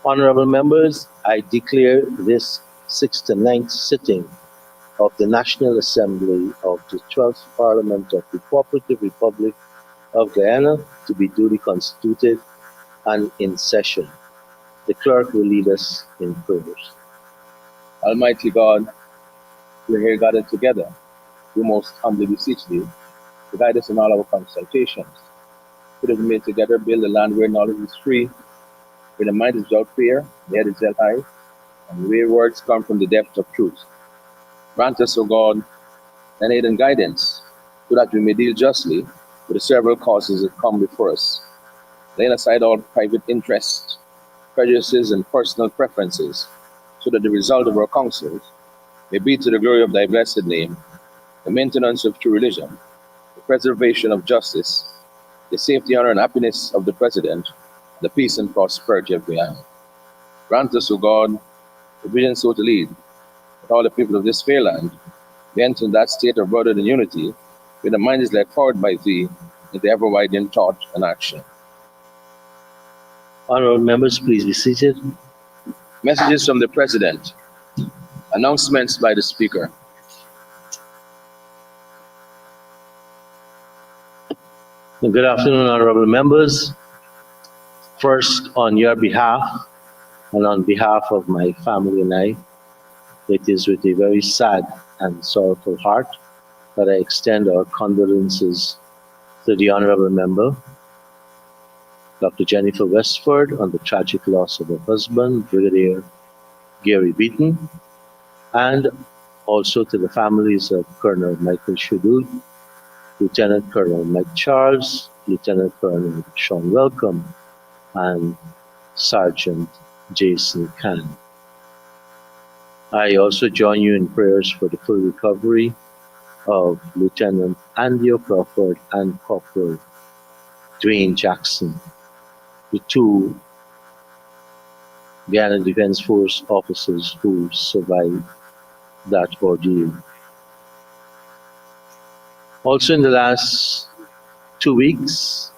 Honorable members, I declare this 69th sitting of the National Assembly of the 12th Parliament of the Cooperative Republic of Guyana to be duly constituted and in session. The clerk will lead us in prayers. Almighty God, we are here gathered together. We most humbly beseech thee to guide us in all our consultations. Put us made together, build a land where knowledge is free, where the mind is without fear, the head is held high, and where words come from the depth of truth. Grant us, O God, an aid and guidance, so that we may deal justly with the several causes that come before us, laying aside all private interests, prejudices, and personal preferences, so that the result of our counsels may be to the glory of thy blessed name, the maintenance of true religion, the preservation of justice, the safety, honor, and happiness of the President, the peace and prosperity of Guyana. Grant us, O God, the vision so to lead, that all the people of this fair land may enter in that state of brotherhood and unity, where the mind is led forward by thee in the ever-widening thought and action. Honorable members, please be seated. Messages from the President. Announcements by the Speaker. Good afternoon, honorable members. First, on your behalf and on behalf of my family and I, it is with a very sad and sorrowful heart that I extend our condolences to the honorable member, Dr. Jennifer Westford, on the tragic loss of her husband, Brigadier Gary Beaton, and also to the families of Colonel Michael Shudud, Lieutenant Colonel Mike Charles, Lieutenant Colonel Sean Welcome, and Sergeant Jason Khan. I also join you in prayers for the full recovery of Lieutenant Andy Crawford and Corporal Dwayne Jackson, the two Guyana Defense Force officers who survived that ordeal. Also in the last 2 weeks,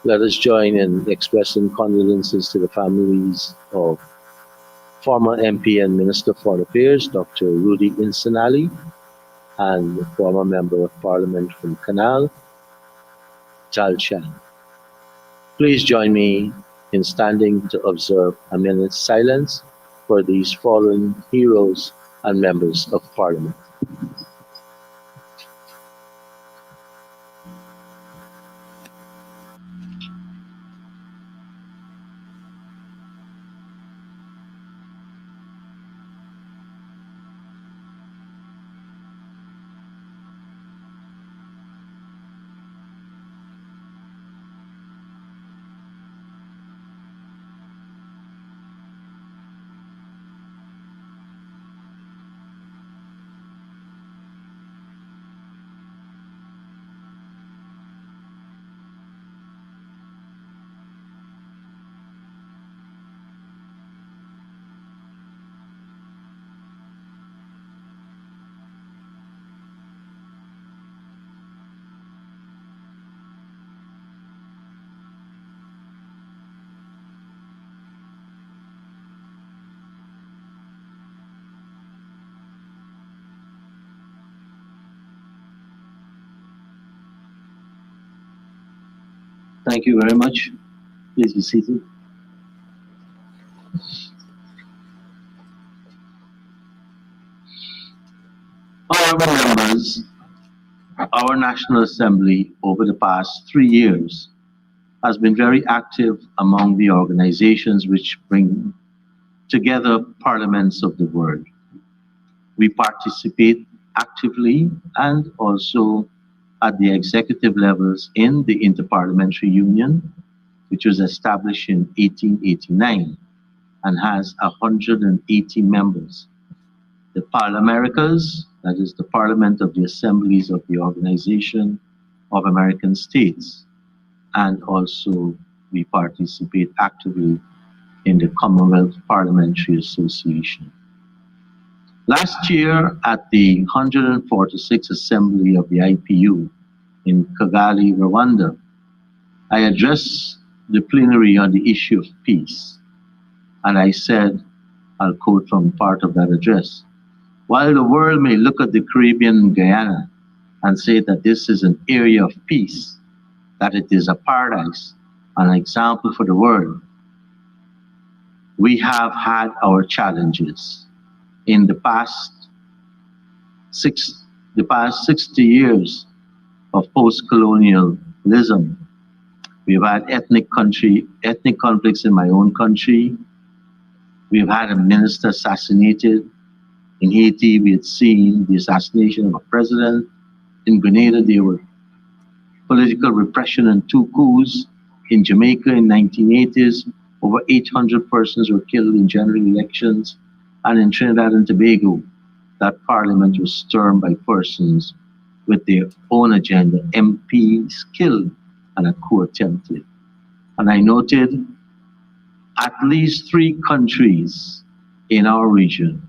let us join in expressing condolences to the families of former MP and Minister for Foreign Affairs, Dr. Rudy Insinali, and the former Member of Parliament from Canal, Tal Chan. Please join me in standing to observe a minute's silence for these fallen heroes and members of Parliament. Thank you very much. Please be seated. Honorable members, our National Assembly over the past 3 years has been very active among the organizations which bring together parliaments of the world. We participate actively and also at the executive levels in the Interparliamentary Union, which was established in 1889 and has 180 members. The Parliamericas, that is the Parliament of the Assemblies of the Organization of American States, and also we participate actively in the Commonwealth Parliamentary Association. Last year at the 146th Assembly of the IPU in Kigali, Rwanda, I addressed the plenary on the issue of peace, and I said, I'll quote from part of that address, while the world may look at the Caribbean Guyana and say that this is an area of peace, that it is a paradise, an example for the world, we have had our challenges. In the past 60 years of post-colonialism, we've had ethnic conflicts in my own country. We've had a minister assassinated. In Haiti, we had seen the assassination of a president. In Grenada, there were political repression and 2 coups. In Jamaica in 1980s, over 800 persons were killed in general elections. And in Trinidad and Tobago, that parliament was stormed by persons with their own agenda, MPs killed and a coup attempted. And I noted at least 3 countries in our region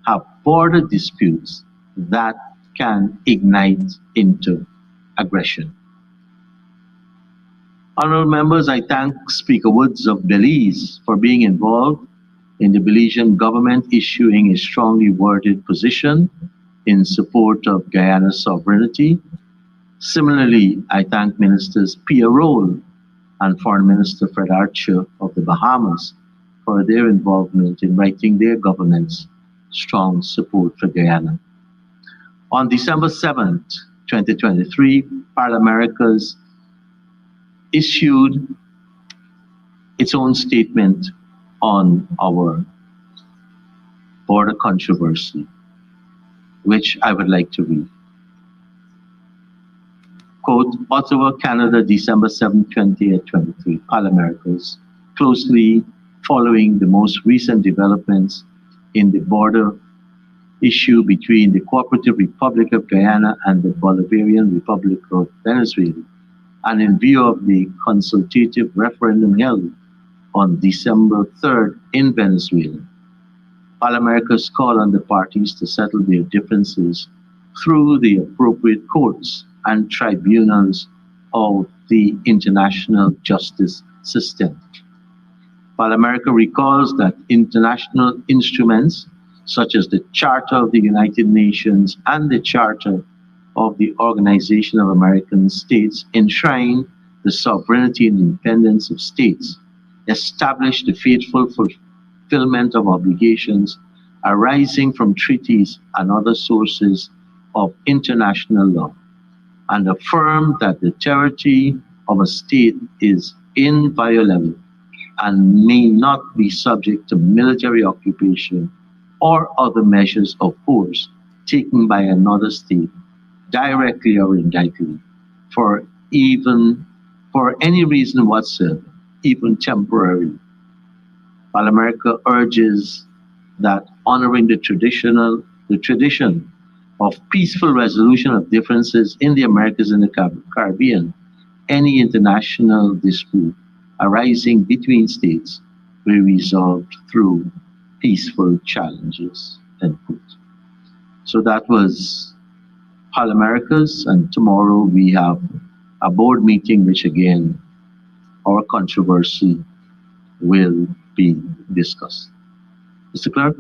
have border disputes that can ignite into aggression. Honorable members, I thank Speaker Woods of Belize for being involved in the Belizean government issuing a strongly worded position in support of Guyana's sovereignty. Similarly, I thank Ministers Pia Roll and Foreign Minister Fred Archer of the Bahamas for their involvement in writing their government's strong support for Guyana. On December 7th, 2023, Parliamentary issued its own statement on our border controversy, which I would like to read. Quote, Ottawa, Canada, December 7, 2023, Parliamentary, closely following the most recent developments in the border issue between the Cooperative Republic of Guyana and the Bolivarian Republic of Venezuela, and in view of the consultative referendum held on December 3rd in Venezuela, Parliamentary called on the parties to settle their differences through the appropriate courts and tribunals of the international justice system. Parliamentary recalls that international instruments such as the Charter of the United Nations and the Charter of the Organization of American States enshrine the sovereignty and independence of states, establish the faithful fulfillment of obligations arising from treaties and other sources of international law, and affirm that the territory of a state is inviolable and may not be subject to military occupation or other measures of force taken by another state, directly or indirectly, for any reason whatsoever, even temporary. Parliamentary urges that honoring the tradition of peaceful resolution of differences in the Americas and the Caribbean, any international dispute arising between states will be resolved through peaceful challenges. End quote. So that was Parliamentary, and tomorrow we have a board meeting, which again, our controversy will be discussed. Mr. Clerk?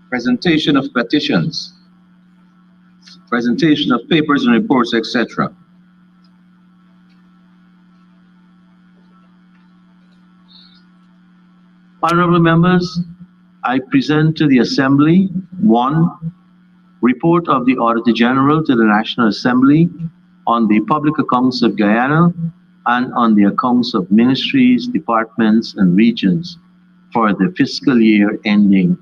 Presentation of petitions, presentation of papers and reports, etc. Honorable members, I present to the Assembly 1. Report of the Auditor General to the National Assembly on the public accounts of Guyana and on the accounts of ministries, departments, and regions for the fiscal year ending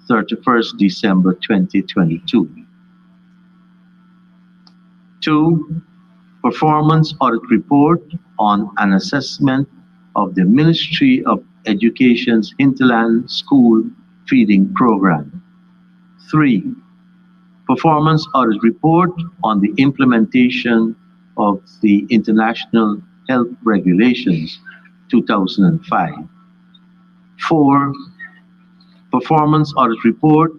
31st December 2022. 2. Performance Audit Report on an assessment of the Ministry of Education's Hinterland School Feeding Program. 3. Performance Audit Report on the implementation of the International Health Regulations 2005. 4. performance audit report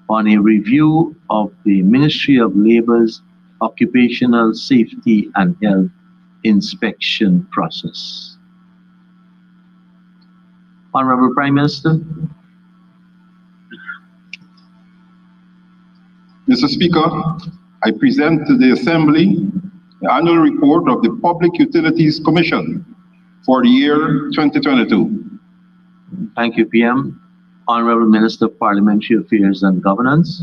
on a review of the Ministry of Labor's occupational safety and health inspection process. Honorable Prime Minister. Mr. Speaker, I present to the Assembly the annual report of the Public Utilities Commission for the year 2022. Thank you, PM. Honorable Minister of Parliamentary Affairs and Governance.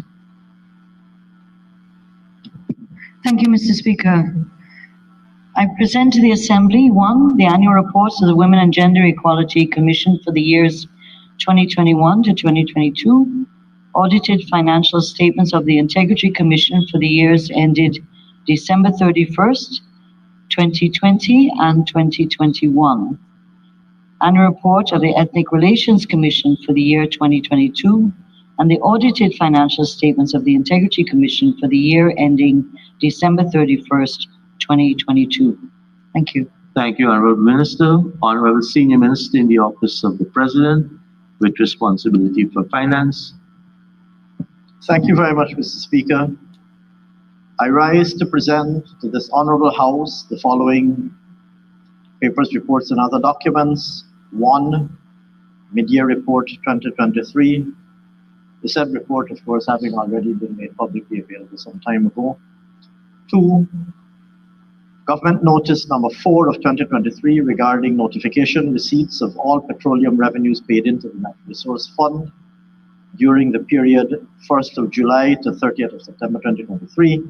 Thank you, Mr. Speaker. I present to the Assembly, 1, the annual reports of the Women and Gender Equality Commission for the years 2021 to 2022, audited financial statements of the Integrity Commission for the years ended December 31st, 2020 and 2021, annual report of the Ethnic Relations Commission for the year 2022, and the audited financial statements of the Integrity Commission for the year ending December 31st, 2022. Thank you. Thank you, Honorable Minister. Honorable Senior Minister in the Office of the President with responsibility for finance. Thank you very much, Mr. Speaker. I rise to present to this Honorable House the following papers, reports, and other documents. 1, Mid-Year Report 2023. The said report, of course, having already been made publicly available some time ago. 2, Government Notice number 4 of 2023 regarding notification receipts of all petroleum revenues paid into the Natural Resource Fund during the period 1st of July to 30th of September 2023.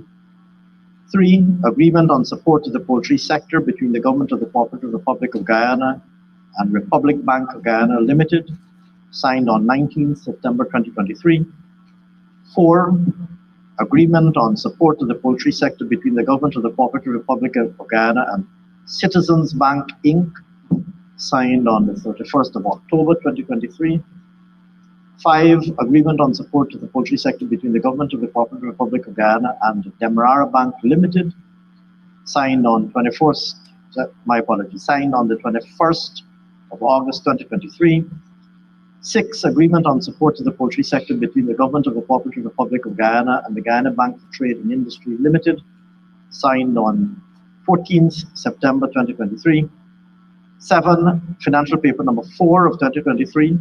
3, Agreement on support to the poultry sector between the Government of the Cooperative Republic of Guyana and Republic Bank of Guyana Limited, signed on 19th September 2023. 4, Agreement on support to the poultry sector between the Government of the Cooperative Republic of Guyana and Citizens Bank Inc., signed on the 31st of October 2023. 5, Agreement on support to the poultry sector between the Government of the Cooperative Republic of Guyana and Demerara Bank Limited, signed on signed on the 21st of August 2023. 6, Agreement on support to the poultry sector between the Government of the Cooperative Republic of Guyana and the Guyana Bank for Trade and Industry Limited, signed on 14th September 2023. 7, Financial Paper number 4 of 2023,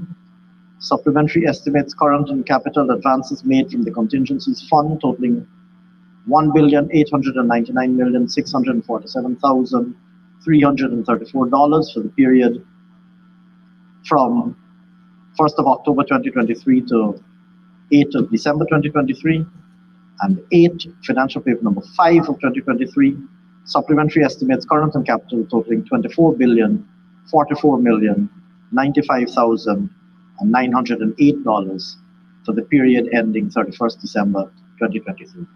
Supplementary Estimates Current and Capital Advances made from the Contingencies Fund totaling $1,899,647,334 for the period from 1st of October 2023 to 8th of December 2023, and 8, Financial Paper number 5 of 2023, Supplementary Estimates Current and Capital totaling $24,044,095,908 for the period ending 31st December 2023.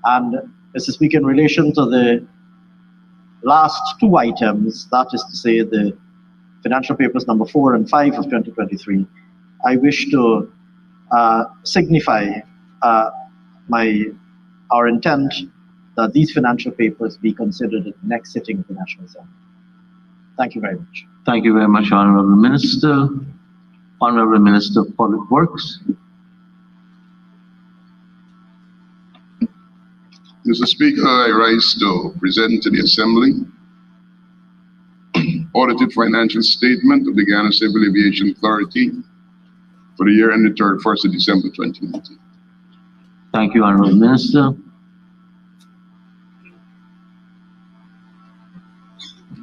And Mr. Speaker, in relation to the last 2 items, that is to say the Financial Papers number 4 and 5 of 2023, I wish to signify our intent that these financial papers be considered at the next sitting of the National Assembly. Thank you very much. Thank you very much, Honorable Minister. Honorable Minister of Public Works. Mr. Speaker, I rise to present to the Assembly audited financial statement of the Guyana Civil Aviation Authority for the year ended 31st of December 2019. Thank you, Honorable Minister.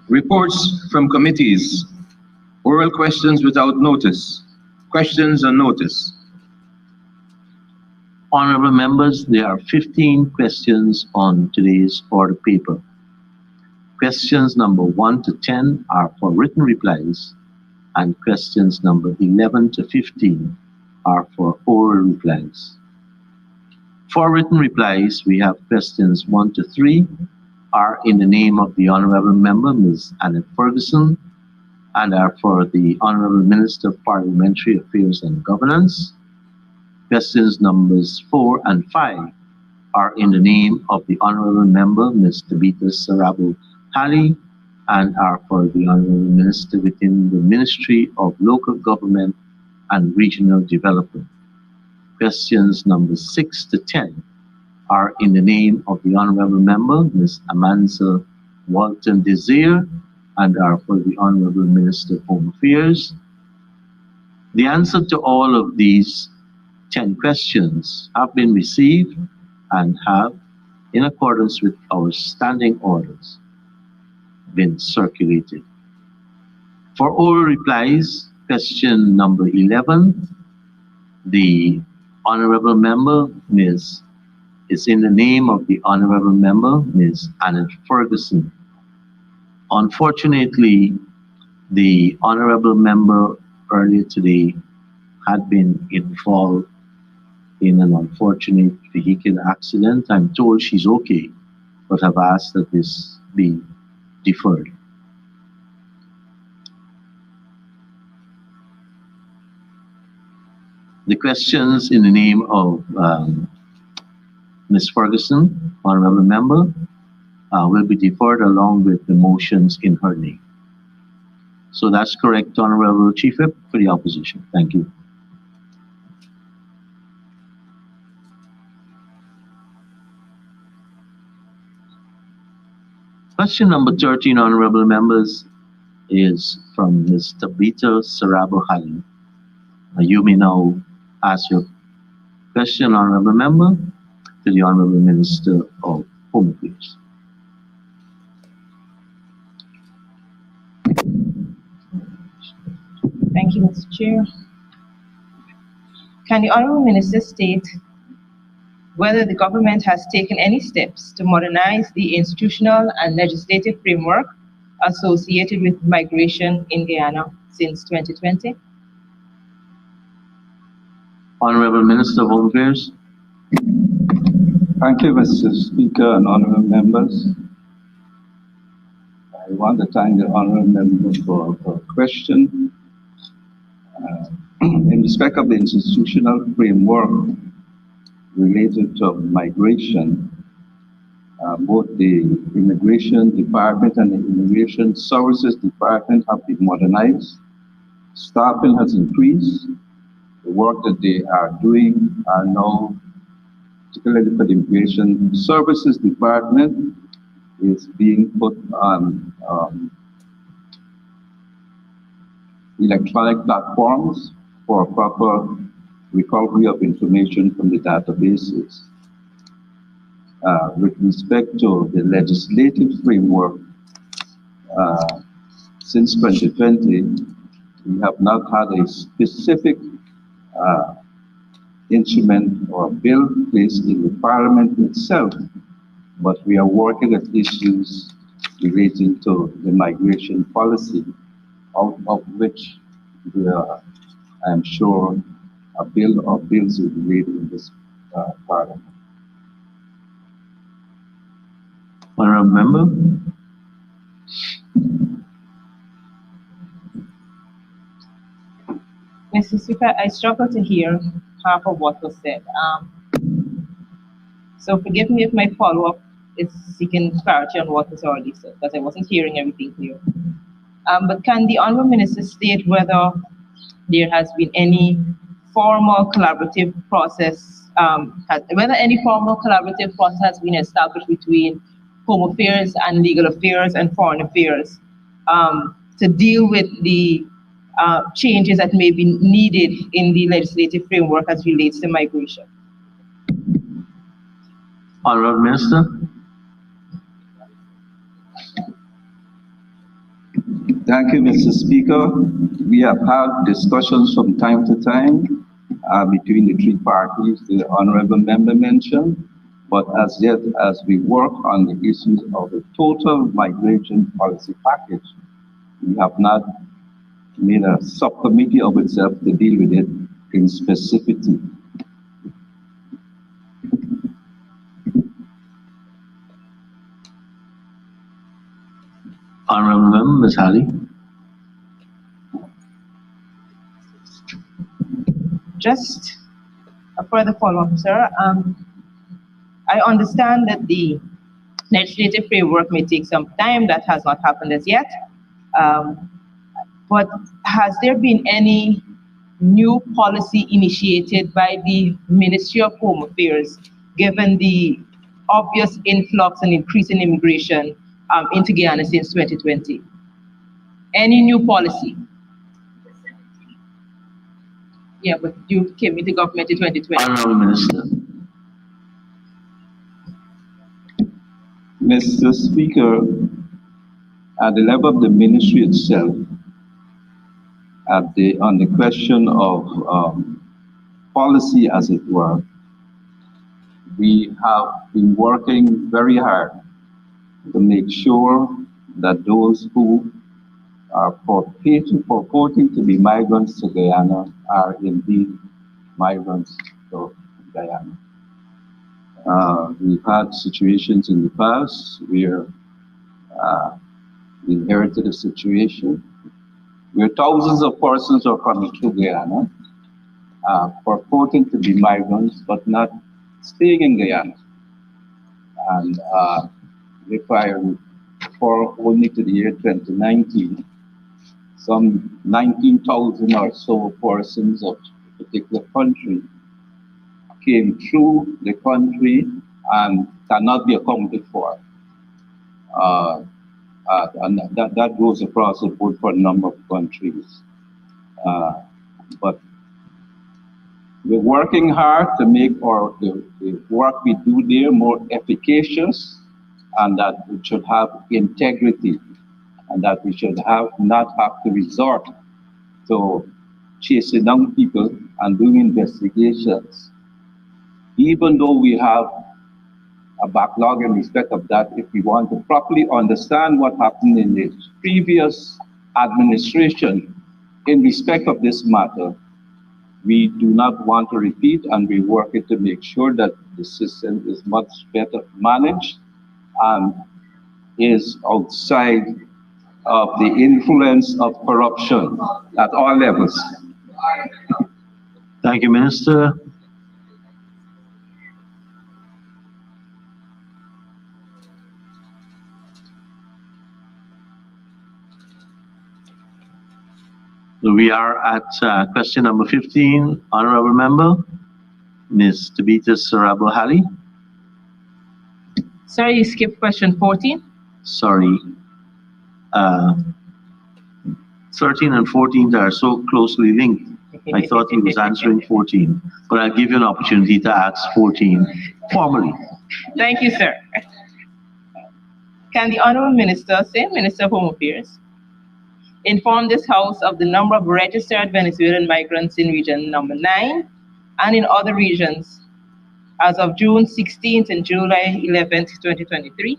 Reports from committees. Oral questions without notice. Questions on notice. Honorable members, there are 15 questions on today's order paper. Questions number 1 to 10 are for written replies, and questions number 11 to 15 are for oral replies. For written replies, we have questions 1 to 3 are in the name of the Honorable Member, Ms. Annette Ferguson, and are for the Honorable Minister of Parliamentary Affairs and Governance. Questions numbers 4 and 5 are in the name of the Honorable Member, Ms. Tabitha Sarabo Halley, and are for the Honorable Minister within the Ministry of Local Government and Regional Development. Questions number 6 to 10 are in the name of the Honorable Member, Ms. Amansa Walton Desir, and are for the Honorable Minister of Home Affairs. The answer to all of these 10 questions have been received and have, in accordance with our standing orders, been circulated. For oral replies, question number 11, the Honorable Member, is in the name of the Honorable Member, Ms. Annette Ferguson. Unfortunately, the Honorable Member earlier today had been involved in an unfortunate vehicular accident. I'm told she's okay, but have asked that this be deferred. The questions in the name of Ms. Ferguson, Honorable Member, will be deferred along with the motions in her name. So that's correct, Honorable Chief Whip, for the opposition. Thank you. Question number 13, Honorable Members, is from Ms. Tabitha Sarabo Hali. You may now ask your question, Honorable Member, to the Honorable Minister of Home Affairs. Thank you, Mr. Chair. Can the Honourable Minister state whether the government has taken any steps to modernize the institutional and legislative framework associated with migration in Guyana since 2020? Honorable Minister of Home Affairs. Thank you, Mr. Speaker and honorable members. I want to thank the honorable member for her question. In respect of the institutional framework related to migration, both the Immigration Department and the Immigration Services Department have been modernized. Staffing has increased. The work that they are doing are now, particularly for the Immigration Services Department, is being put on electronic platforms for proper recovery of information from the databases. With respect to the legislative framework, since 2020, we have not had a specific instrument or bill placed in the Parliament itself, but we are working at issues relating to the migration policy, of which I am sure a bill or bills will be laid in this Parliament. Honorable Member. Mr. Speaker, I struggle to hear half of what was said. So forgive me if my follow-up is seeking clarity on what was already said, because I wasn't hearing everything here. But can the Honourable Minister state whether there has been any formal collaborative process, whether any formal collaborative process has been established between Home Affairs and Legal Affairs and Foreign Affairs to deal with the changes that may be needed in the legislative framework as relates to migration? Honorable Minister. Thank you, Mr. Speaker. We have had discussions from time to time between the three parties the honorable member mentioned, but as yet, as we work on the issues of the total migration policy package, we have not made a subcommittee of itself to deal with it in specificity. Honorable Member, Ms. Hali. Just a further follow-up, sir. I understand that the legislative framework may take some time. That has not happened as yet. But has there been any new policy initiated by the Ministry of Home Affairs, given the obvious influx and increase in immigration into Guyana since 2020? Any new policy? Yeah, but you came into government in 2020. Honorable Minister. Mr. Speaker, at the level of the ministry itself, on the question of policy, as it were, we have been working very hard to make sure that those who are purporting to be migrants to Guyana are indeed migrants to Guyana. We've had situations in the past where we inherited a situation where thousands of persons are coming to Guyana, purporting to be migrants, but not staying in Guyana. And if I refer only to the year 2019, some 19,000 or so persons of a particular country came through the country and cannot be accounted for. And that goes across the board for a number of countries. But we're working hard to make the work we do there more efficacious, and that it should have integrity, and that we should not have to resort to chasing down people and doing investigations. Even though we have a backlog in respect of that, if we want to properly understand what happened in the previous administration in respect of this matter, we do not want to repeat, and we work it to make sure that the system is much better managed and is outside of the influence of corruption at all levels. Thank you, Minister. We are at question number 15. Honorable Member, Ms. Tabitha Sarabo Halley. Sorry, you skipped question 14. Sorry. 13 and 14 are so closely linked. I thought he was answering 14, but I'll give you an opportunity to ask 14 formally. Thank you, sir. Can the Honorable Minister, same Minister of Home Affairs, inform this House of the number of registered Venezuelan migrants in region number 9 and in other regions as of June 16th and July 11th, 2023?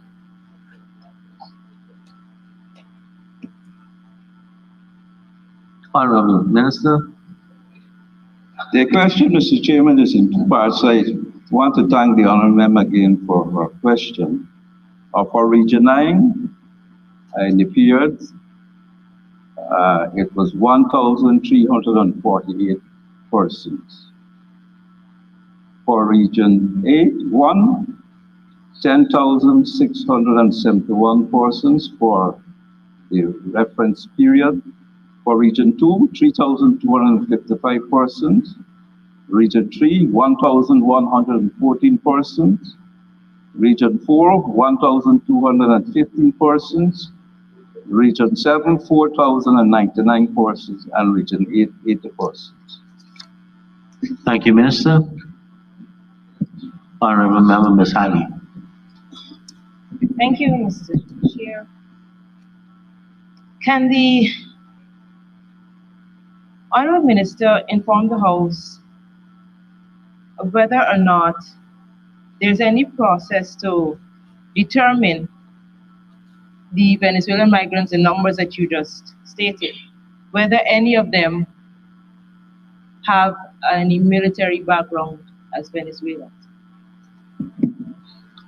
Honorable Minister. The question, Mr. Chairman, is in two parts. I want to thank the Honourable Member again for her question. For Region 9, in the period, it was 1,348 persons. For Region 8, 10,671 persons for the reference period. For Region 2, 3,255 persons. Region 3, 1,114 persons. Region 4, 1,215 persons. Region 7, 4,099 persons. And Region 8, 80 persons. Thank you, Minister. Honorable Member, Ms. Halley. Thank you, Mr. Chair. Can the Honorable Minister inform the House of whether or not there's any process to determine the Venezuelan migrants, the numbers that you just stated, whether any of them have any military background as Venezuelans?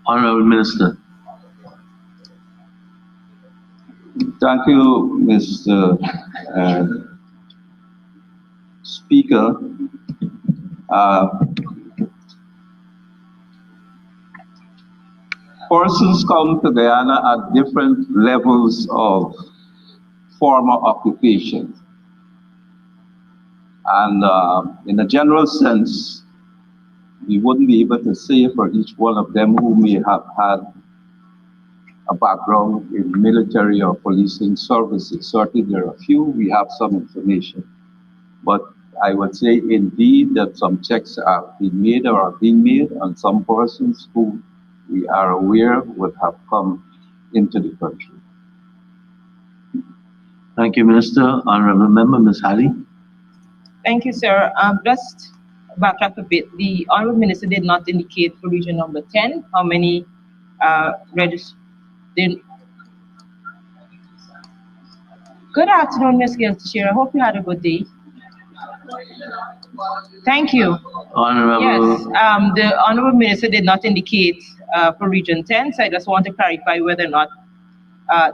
Honorable Minister. Thank you, Mr. Speaker. Persons come to Guyana at different levels of former occupation. And in a general sense, we wouldn't be able to say for each one of them who may have had a background in military or policing services. Certainly there are a few, we have some information. But I would say indeed that some checks are being made or are being made on some persons who we are aware would have come into the country. Thank you, Minister. Honorable Member, Ms. Halley. Thank you, sir. Just backtrack a bit. The Honorable Minister did not indicate for region number 10 how many registered. Good afternoon, Ms. Giltashire. I hope you had a good day. Thank you. Honorable. Yes, the Honorable Minister did not indicate for Region 10, so I just want to clarify whether or not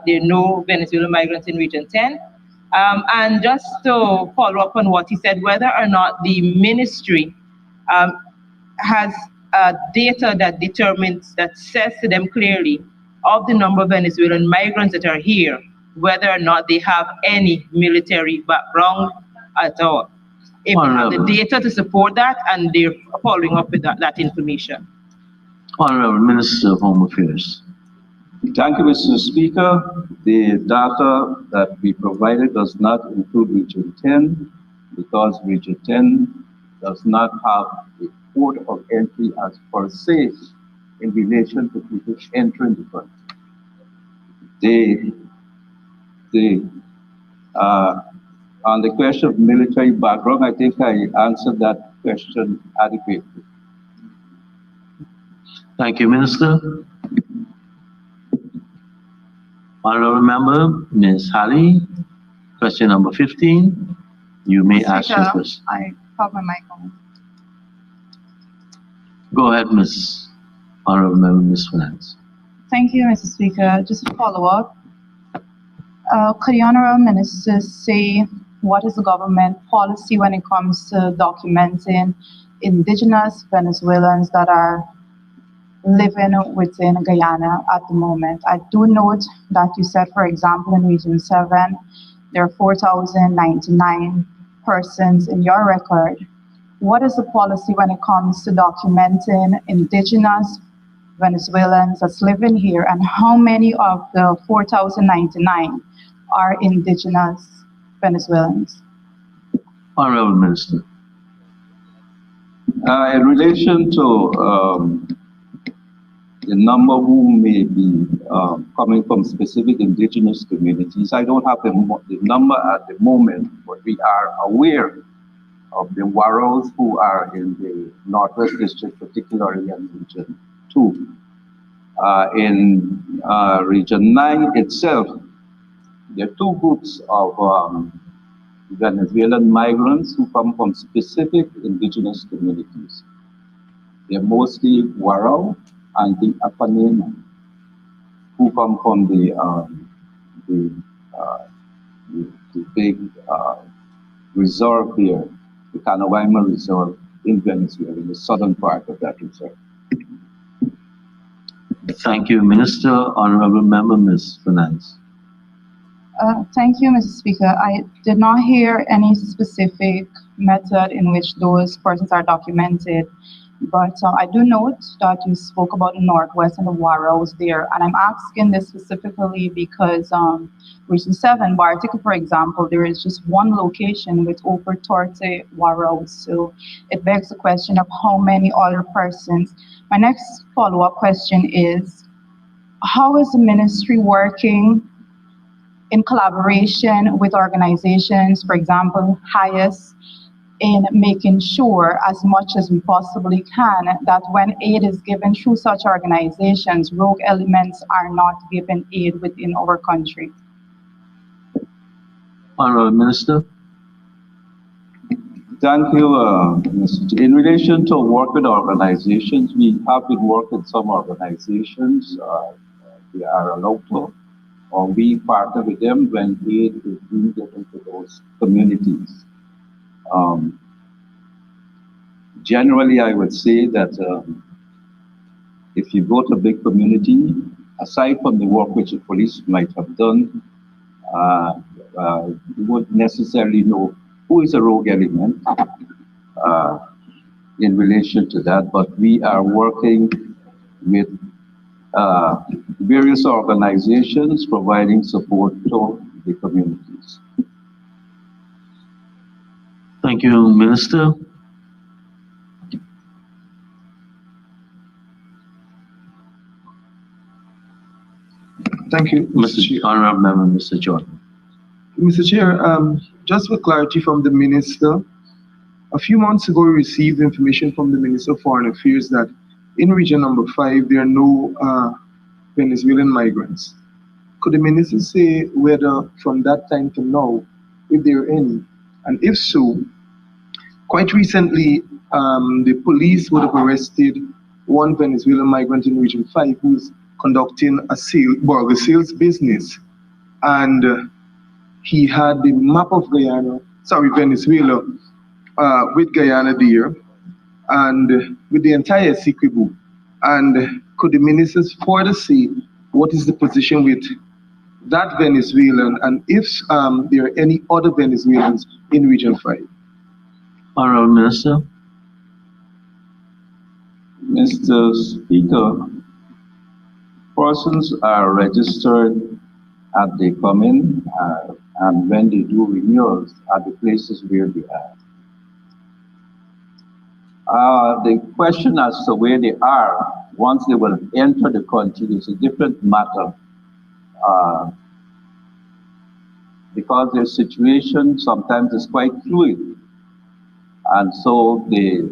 there are no Venezuelan migrants in Region 10. And just to follow up on what he said, whether or not the ministry has data that determines, that says to them clearly of the number of Venezuelan migrants that are here, whether or not they have any military background at all. If you have the data to support that, and they're following up with that information. Honorable Minister of Home Affairs. Thank you, Mr. Speaker. The data that we provided does not include Region 10 because Region 10 does not have a port of entry as per se in relation to people entering the country. On the question of military background, I think I answered that question adequately. Thank you, Minister. Honorable Member, Ms. Halley, question number 15. You may ask your question. I have my mic on. Go ahead, Ms. Honorable Member, Ms. Finance. Thank you, Mr. Speaker. Just to follow up, could the Honorable Minister say what is the government policy when it comes to documenting indigenous Venezuelans that are living within Guyana at the moment? I do note that you said, for example, in Region 7, there are 4,099 persons in your record. What is the policy when it comes to documenting indigenous Venezuelans that's living here, and how many of the 4,099 are indigenous Venezuelans? Honorable Minister. In relation to the number who may be coming from specific indigenous communities, I don't have the number at the moment, but we are aware of the Warros who are in the Northwest District, particularly in Region 2. In Region 9 itself, there are two groups of Venezuelan migrants who come from specific indigenous communities. They're mostly Warro and the Apanema, who come from the big reserve here, the Canawaima Reserve in Venezuela, in the southern part of that reserve. Thank you, Minister. Honorable Member, Ms. Finance. Thank you, Mr. Speaker. I did not hear any specific method in which those persons are documented, but I do note that you spoke about the Northwest and the Warros there, and I'm asking this specifically because Region 7, Bartica, for example, there is just one location with over 30 Warros, so it begs the question of how many other persons. My next follow-up question is, how is the ministry working in collaboration with organizations, for example, HIAS, in making sure as much as we possibly can that when aid is given through such organizations, rogue elements are not given aid within our country? Honorable Minister. Thank you, Mr. In relation to work with organizations, we have been working with some organizations. We are allowed to, or we partner with them when aid is being given to those communities. Generally, I would say that if you go to a big community, aside from the work which the police might have done, you won't necessarily know who is a rogue element in relation to that, but we are working with various organizations providing support to the communities. Thank you, Minister. Thank you, Mr. Honorable Member, Mr. Jordan. Mr. Chair, just for clarity from the Minister, a few months ago we received information from the Minister of Foreign Affairs that in region number 5 there are no Venezuelan migrants. Could the Minister say whether from that time to now, if there are any, and if so, quite recently the police would have arrested one Venezuelan migrant in region 5 who is conducting a burger sales business, and he had the map of Venezuela with Guyana there, and with the entire Essequibo. And could the ministers further say what is the position with that Venezuelan, and if there are any other Venezuelans in region 5? Honorable Minister. Mr. Speaker, persons are registered as they come in, and when they do renewals at the places where they are. The question as to where they are once they will enter the country is a different matter, because their situation sometimes is quite fluid, and so there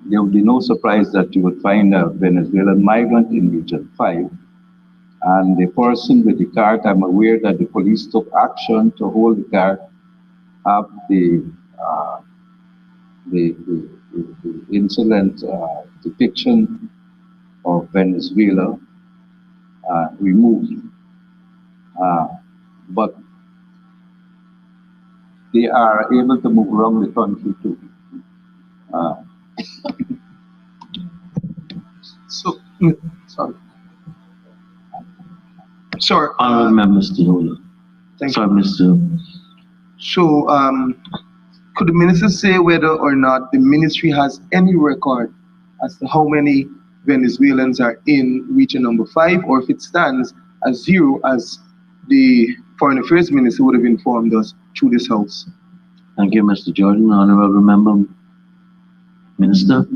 will be no surprise that you would find a Venezuelan migrant in region 5. And the person with the card, I'm aware that the police took action to hold the card, have the insolent depiction of Venezuela removed. But they are able to move around the country too. Sorry. Honorable Member, Mr. Hola. Sorry, Mr. So, could the minister say whether or not the ministry has any record as to how many Venezuelans are in region number 5, or if it stands as 0, as the Foreign Affairs Minister would have informed us through this House? Thank you, Mr. Jordan. Honorable Member, Minister.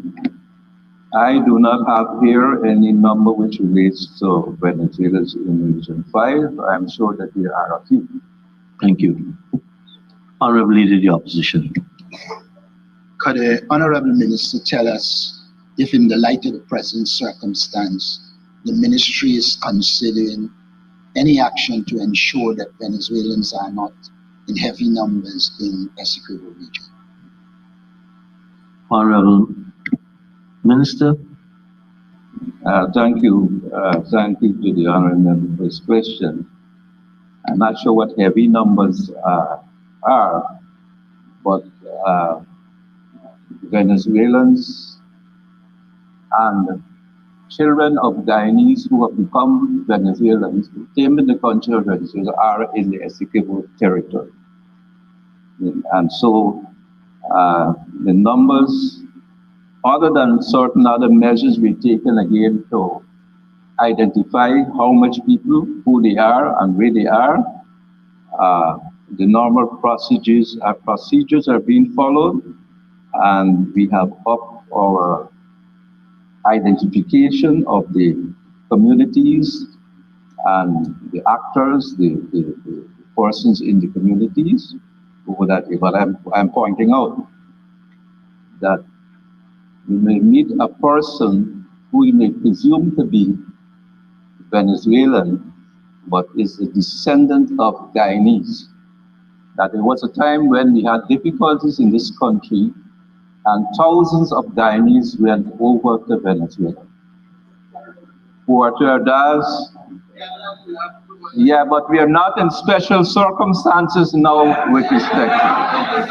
I do not have here any number which relates to Venezuelans in region 5. I'm sure that there are a few. Thank you. Honorable Leader of the Opposition. Could the Honorable Minister tell us if, in the light of the present circumstance, the ministry is considering any action to ensure that Venezuelans are not in heavy numbers in Essequibo region? Honorable Minister. Thank you. Thank you to the honorable member for his question. I'm not sure what heavy numbers are, but Venezuelans and children of Guyanese who have become Venezuelans, who came in the country of Venezuela, are in the Essequibo territory. And so the numbers, other than certain other measures we've taken again to identify how much people, who they are and where they are, the normal procedures are being followed, and we have upped our identification of the communities and the actors, the persons in the communities. But I'm pointing out that you may meet a person who you may presume to be Venezuelan, but is a descendant of Guyanese. That there was a time when we had difficulties in this country, and thousands of Guyanese went over to Venezuela. Yeah, but we are not in special circumstances now with respect to it.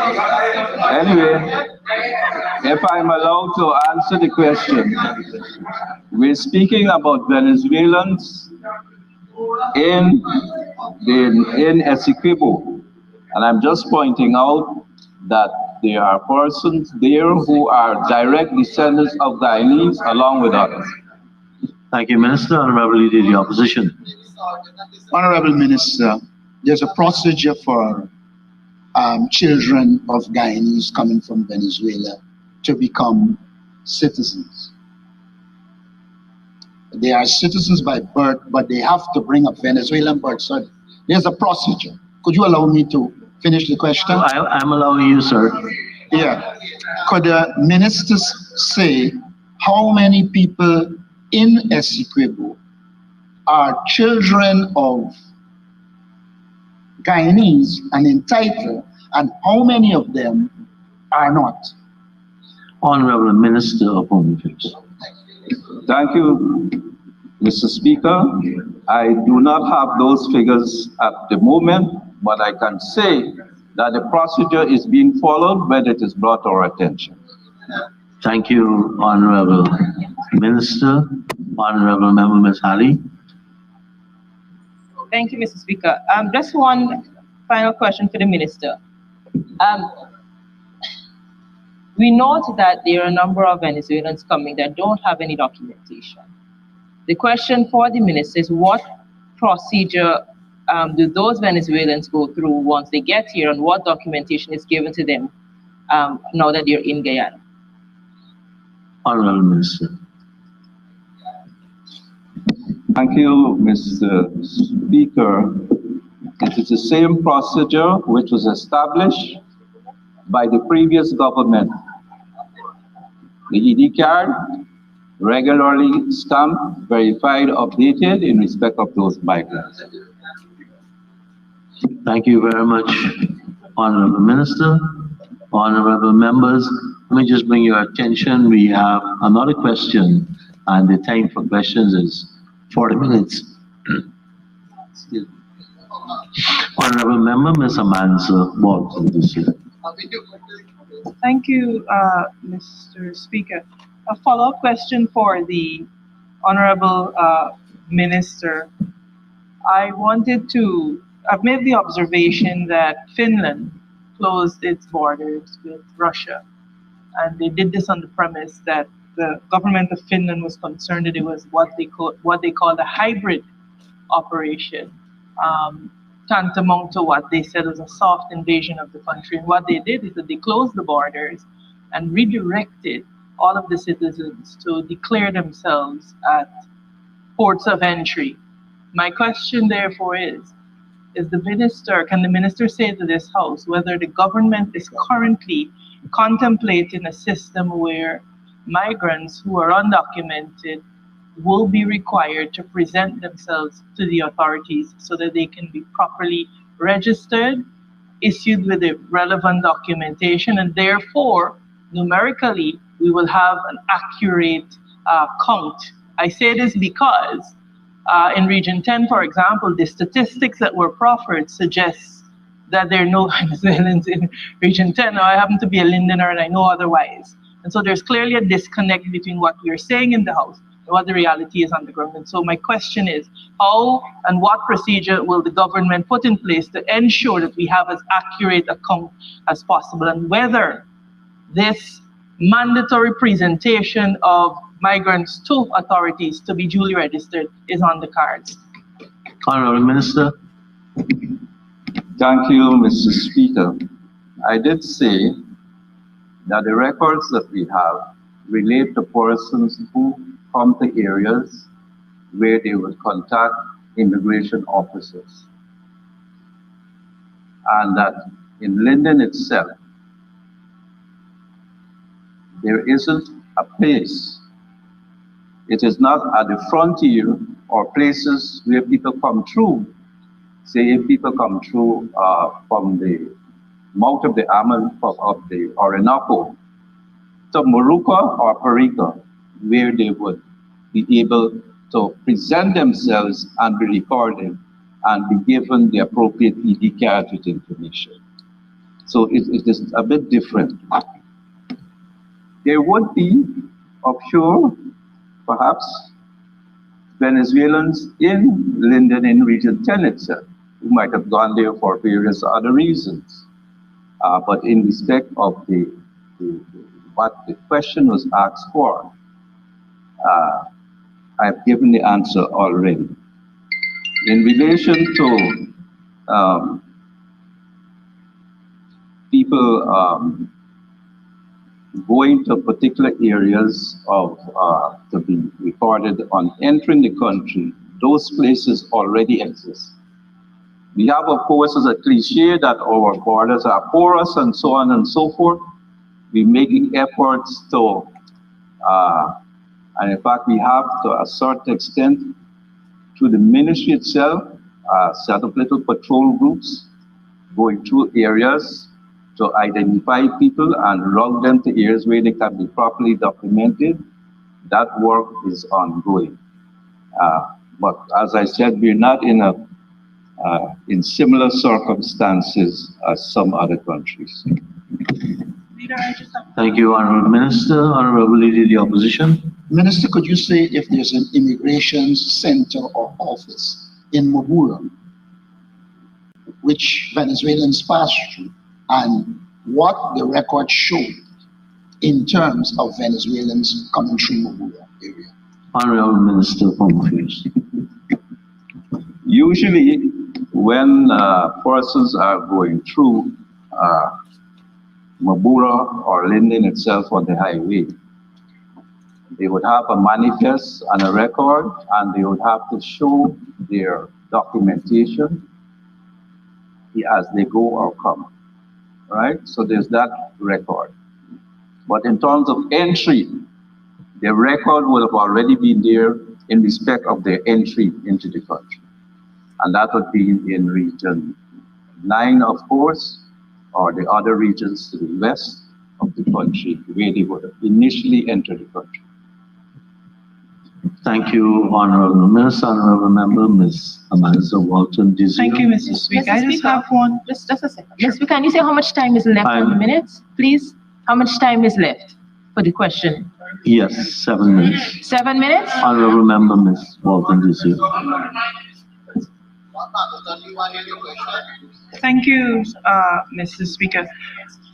Anyway, if I'm allowed to answer the question, we're speaking about Venezuelans in Essequibo, and I'm just pointing out that there are persons there who are direct descendants of Guyanese along with others. Thank you, Minister. Honorable Leader of the Opposition. Honorable Minister, there's a procedure for children of Guyanese coming from Venezuela to become citizens. They are citizens by birth, but they have to bring a Venezuelan birth certificate. There's a procedure. Could you allow me to finish the question? I'm allowing you, sir. Yeah. Could the ministers say how many people in Essequibo are children of Guyanese and entitled, and how many of them are not? Honorable Minister of Home Affairs. Thank you, Mr. Speaker. I do not have those figures at the moment, but I can say that the procedure is being followed when it is brought to our attention. Thank you, Honorable Minister. Honorable Member Ms. Halley. Thank you, Mr. Speaker. Just one final question for the Minister. We note that there are a number of Venezuelans coming that don't have any documentation. The question for the Minister is what procedure do those Venezuelans go through once they get here, and what documentation is given to them now that they're in Guyana? Honorable Minister. Thank you, Mr. Speaker. It is the same procedure which was established by the previous government. The ED card, regularly stamped, verified, updated in respect of those migrants. Thank you very much, Honorable Minister. Honorable members, let me just bring your attention. We have another question, and the time for questions is 40 minutes. Honorable Member, Ms. Amansa Walton, this year. Thank you, Mr. Speaker. A follow-up question for the Honorable Minister. I've made the observation that Finland closed its borders with Russia, and they did this on the premise that the government of Finland was concerned that it was what they called a hybrid operation, tantamount to what they said was a soft invasion of the country. And what they did is that they closed the borders and redirected all of the citizens to declare themselves at ports of entry. My question, therefore, can the minister say to this House whether the government is currently contemplating a system where migrants who are undocumented will be required to present themselves to the authorities so that they can be properly registered, issued with the relevant documentation, and therefore, numerically, we will have an accurate count. I say this because in Region 10, for example, the statistics that were proffered suggest that there are no Venezuelans in Region 10. Now, I happen to be a Lindoner and I know otherwise. And so there's clearly a disconnect between what we're saying in the House and what the reality is on the ground. And so my question is, how and what procedure will the government put in place to ensure that we have as accurate a count as possible, and whether this mandatory presentation of migrants to authorities to be duly registered is on the cards? Honorable Minister. Thank you, Mr. Speaker. I did say that the records that we have relate to persons who come to areas where they would contact immigration officers. And that in Linden itself, there isn't a place. It is not at the frontier or places where people come through. Say if people come through from the mouth of the of the Orinoco to Moruca or Perica, where they would be able to present themselves and be recorded and be given the appropriate ED card with information. So it is a bit different. There would be, of sure, perhaps, Venezuelans in Linden in Region 10 itself, who might have gone there for various other reasons. But in respect of what the question was asked for, I've given the answer already. In relation to people going to particular areas of to be recorded on entering the country, those places already exist. We have, of course, as a cliche that our borders are porous and so on and so forth. We're making efforts to, and in fact, we have to a certain extent, through the ministry itself, set up little patrol groups going through areas to identify people and log them to areas where they can be properly documented. That work is ongoing. But as I said, we're not in similar circumstances as some other countries. Thank you, Honorable Minister. Honorable Leader of the Opposition. Minister, could you say if there's an immigration center or office in Mabura which Venezuelans pass through, and what the record showed in terms of Venezuelans coming through Mabura area? Honorable Minister of Home Affairs. Usually, when persons are going through Mabura or Linden itself on the highway, they would have a manifest and a record, and they would have to show their documentation as they go or come, right? So there's that record. But in terms of entry, the record would have already been there in respect of their entry into the country. And that would be in region 9, of course, or the other regions to the west of the country, where they would have initially entered the country. Thank you, Honorable Minister. Honorable Member, Ms. Amanda Walton. Thank you, Mr. Speaker. I just have one. Just a second. Mr. Speaker, can you say how much time is left on the minutes, please? How much time is left for the question? Yes, 7 minutes. 7 minutes? Honorable Member, Ms. Walton, Thank you, Mr. Speaker.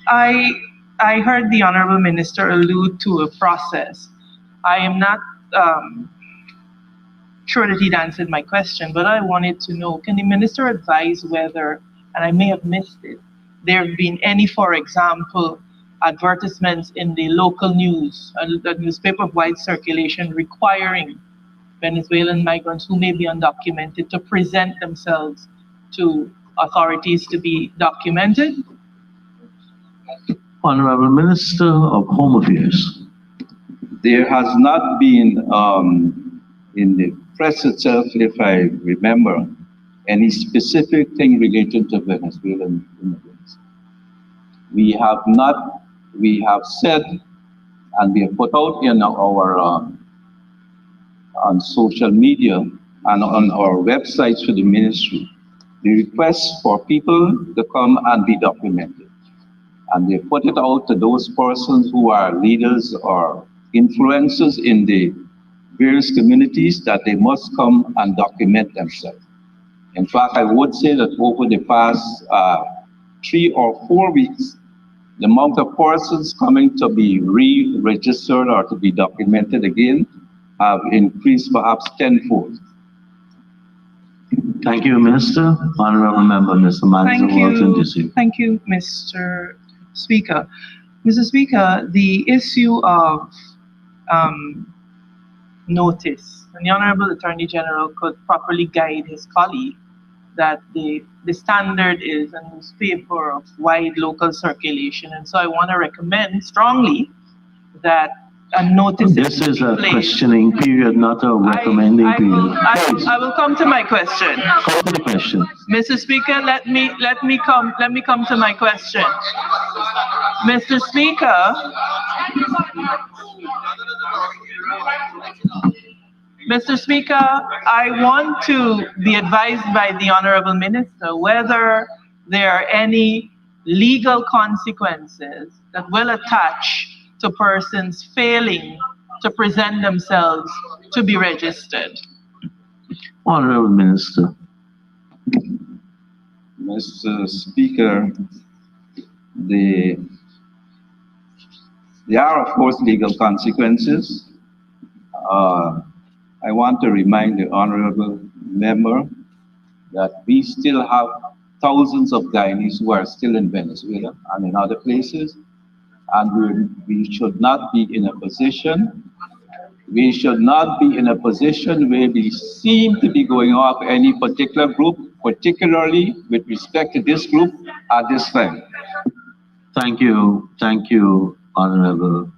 I heard the Honorable Minister allude to a process. I am not sure that he'd answered my question, but I wanted to know, can the Minister advise whether, and I may have missed it, there have been any, for example, advertisements in the local news, the newspaper of wide circulation requiring Venezuelan migrants who may be undocumented to present themselves to authorities to be documented? Honorable Minister of Home Affairs. There has not been, in the press itself, if I remember, any specific thing related to Venezuelan immigrants. We have said, and we have put out in our on social media and on our websites for the ministry, the request for people to come and be documented. And they put it out to those persons who are leaders or influencers in the various communities that they must come and document themselves. In fact, I would say that over the past 3 or 4 weeks, the amount of persons coming to be re-registered or to be documented again have increased perhaps tenfold. Thank you, Minister. Honorable Member, Mr. Manzo. Thank you, Mr. Speaker. Mr. Speaker, the issue of notice, and the Honorable Attorney General could properly guide his colleague that the standard is a newspaper of wide local circulation. And so I want to recommend strongly that a notice This is a questioning period, not a recommending period. I will come to my question. Come to the question. Mr. Speaker, let me come to my question. Mr. Speaker, Mr. Speaker, I want to be advised by the Honorable Minister whether there are any legal consequences that will attach to persons failing to present themselves to be registered. Honorable Minister. Mr. Speaker, there are, of course, legal consequences. I want to remind the honorable member that we still have thousands of Guyanese who are still in Venezuela and in other places, and we should not be in a position where we seem to be going off any particular group, particularly with respect to this group at this time. Thank you, Honorable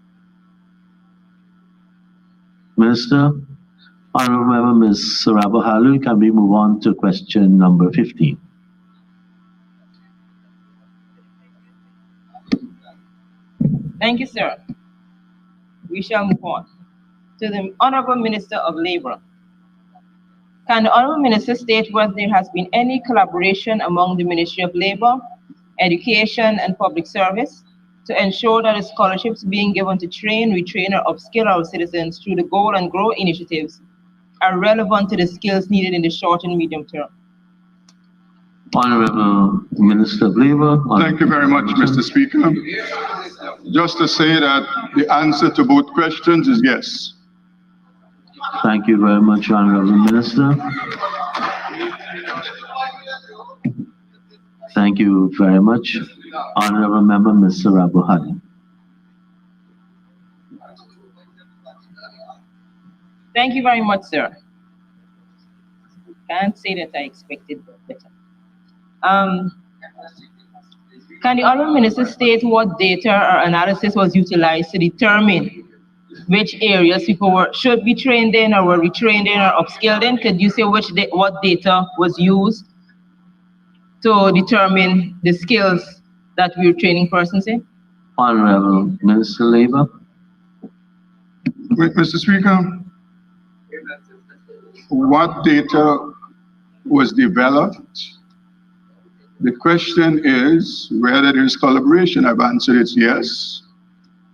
Minister. Honorable Member Ms. Sarabahalu, can we move on to question number 15? Thank you, sir. We shall move on to the Honorable Minister of Labor. Can the Honorable Minister state whether there has been any collaboration among the Ministry of Labor, Education, and Public Service to ensure that the scholarships being given to train, retrain, or upskill our citizens through the Goal and Grow initiatives are relevant to the skills needed in the short and medium term? Honorable Minister of Labor. Thank you very much, Mr. Speaker. Just to say that the answer to both questions is yes. Thank you very much, Honorable Minister. Thank you very much. Honorable Member Ms. Sarabuhani. Thank you very much, sir. Can't say that I expected better. Can the Honorable Minister state what data or analysis was utilized to determine which areas people should be trained in or were retrained in or upskilled in? Could you say what data was used to determine the skills that we were training persons in? Honorable Minister of Labor. Mr. Speaker, what data was developed? The question is whether there is collaboration. I've answered it yes.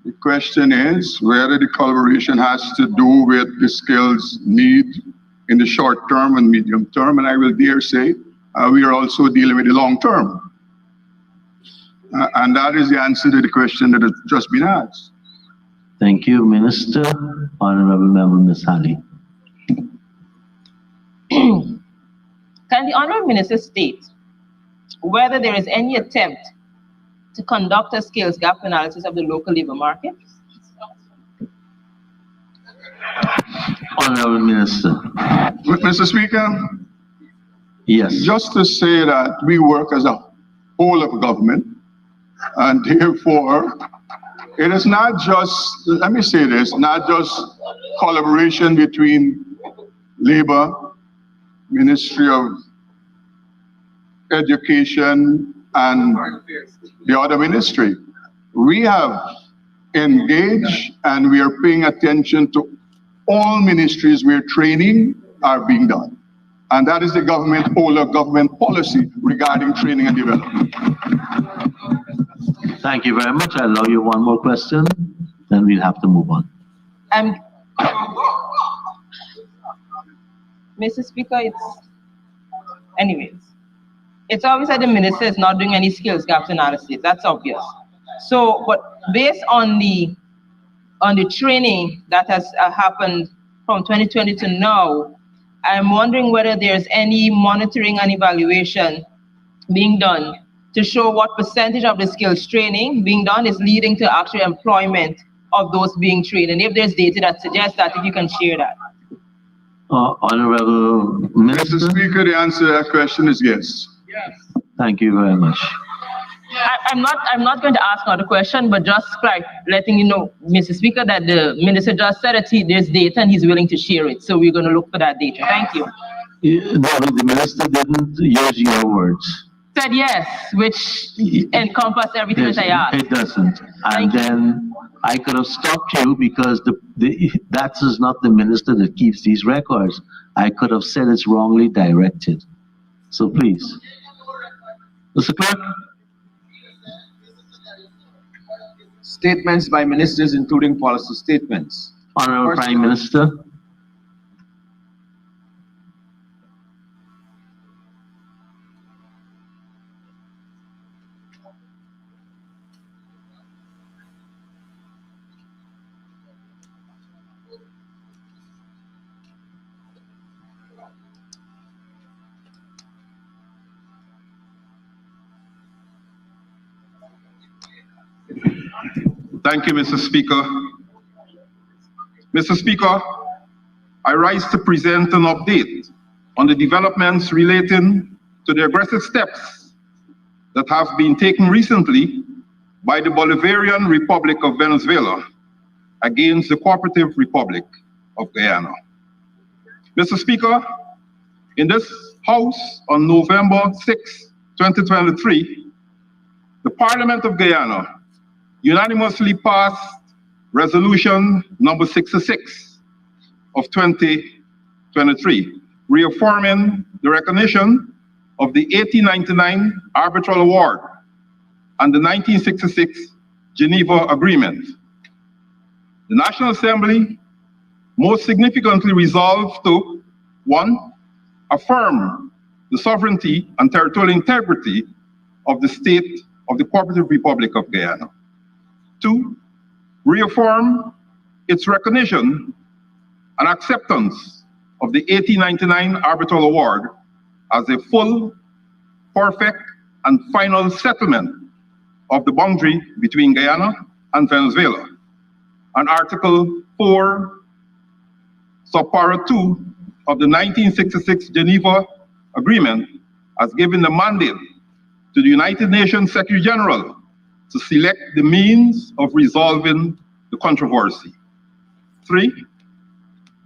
The question is whether the collaboration has to do with the skills need in the short term and medium term, and I will dare say we are also dealing with the long term. And that is the answer to the question that has just been asked. Thank you, Minister. Honorable Member Ms. Hali. Can the Honorable Minister state whether there is any attempt to conduct a skills gap analysis of the local labor market? Honorable Minister. Mr. Speaker? Yes. Just to say that we work as a whole of government, and therefore, it is not just, let me say this, not just collaboration between Labor, Ministry of Education, and the other ministry. We have engaged and we are paying attention to all ministries where training are being done. And that is the whole of government policy regarding training and development. Thank you very much. I'll allow you one more question, then we'll have to move on. Mr. Speaker, it's obvious that the minister is not doing any skills gaps analysis. That's obvious. So, but based on the training that has happened from 2020 to now, I'm wondering whether there's any monitoring and evaluation being done to show what percentage of the skills training being done is leading to actual employment of those being trained. And if there's data that suggests that, if you can share that. Honorable Minister. Mr. Speaker, the answer to that question is yes. Yes. Thank you very much. I'm not going to ask another question, but just like letting you know, Mr. Speaker, that the minister just said that there's data and he's willing to share it. So we're going to look for that data. Thank you. The minister didn't use your words. Said yes, which encompassed everything that I asked. It doesn't. And then I could have stopped you because that is not the minister that keeps these records. I could have said it's wrongly directed. So please. Mr. Clerk. Statements by ministers, including policy statements. Honorable Prime Minister. Thank you, Mr. Speaker. Mr. Speaker, I rise to present an update on the developments relating to the aggressive steps that have been taken recently by the Bolivarian Republic of Venezuela against the Cooperative Republic of Guyana. Mr. Speaker, in this House on November 6, 2023, the Parliament of Guyana unanimously passed Resolution number 66 of 2023, reaffirming the recognition of the 1899 Arbitral Award and the 1966 Geneva Agreement. The National Assembly most significantly resolved to, 1, affirm the sovereignty and territorial integrity of the state of the Cooperative Republic of Guyana. 2, reaffirm its recognition and acceptance of the 1899 Arbitral Award as a full, perfect, and final settlement of the boundary between Guyana and Venezuela. And Article 4, Subpara 2 of the 1966 Geneva Agreement has given the mandate to the United Nations Secretary General to select the means of resolving the controversy. 3,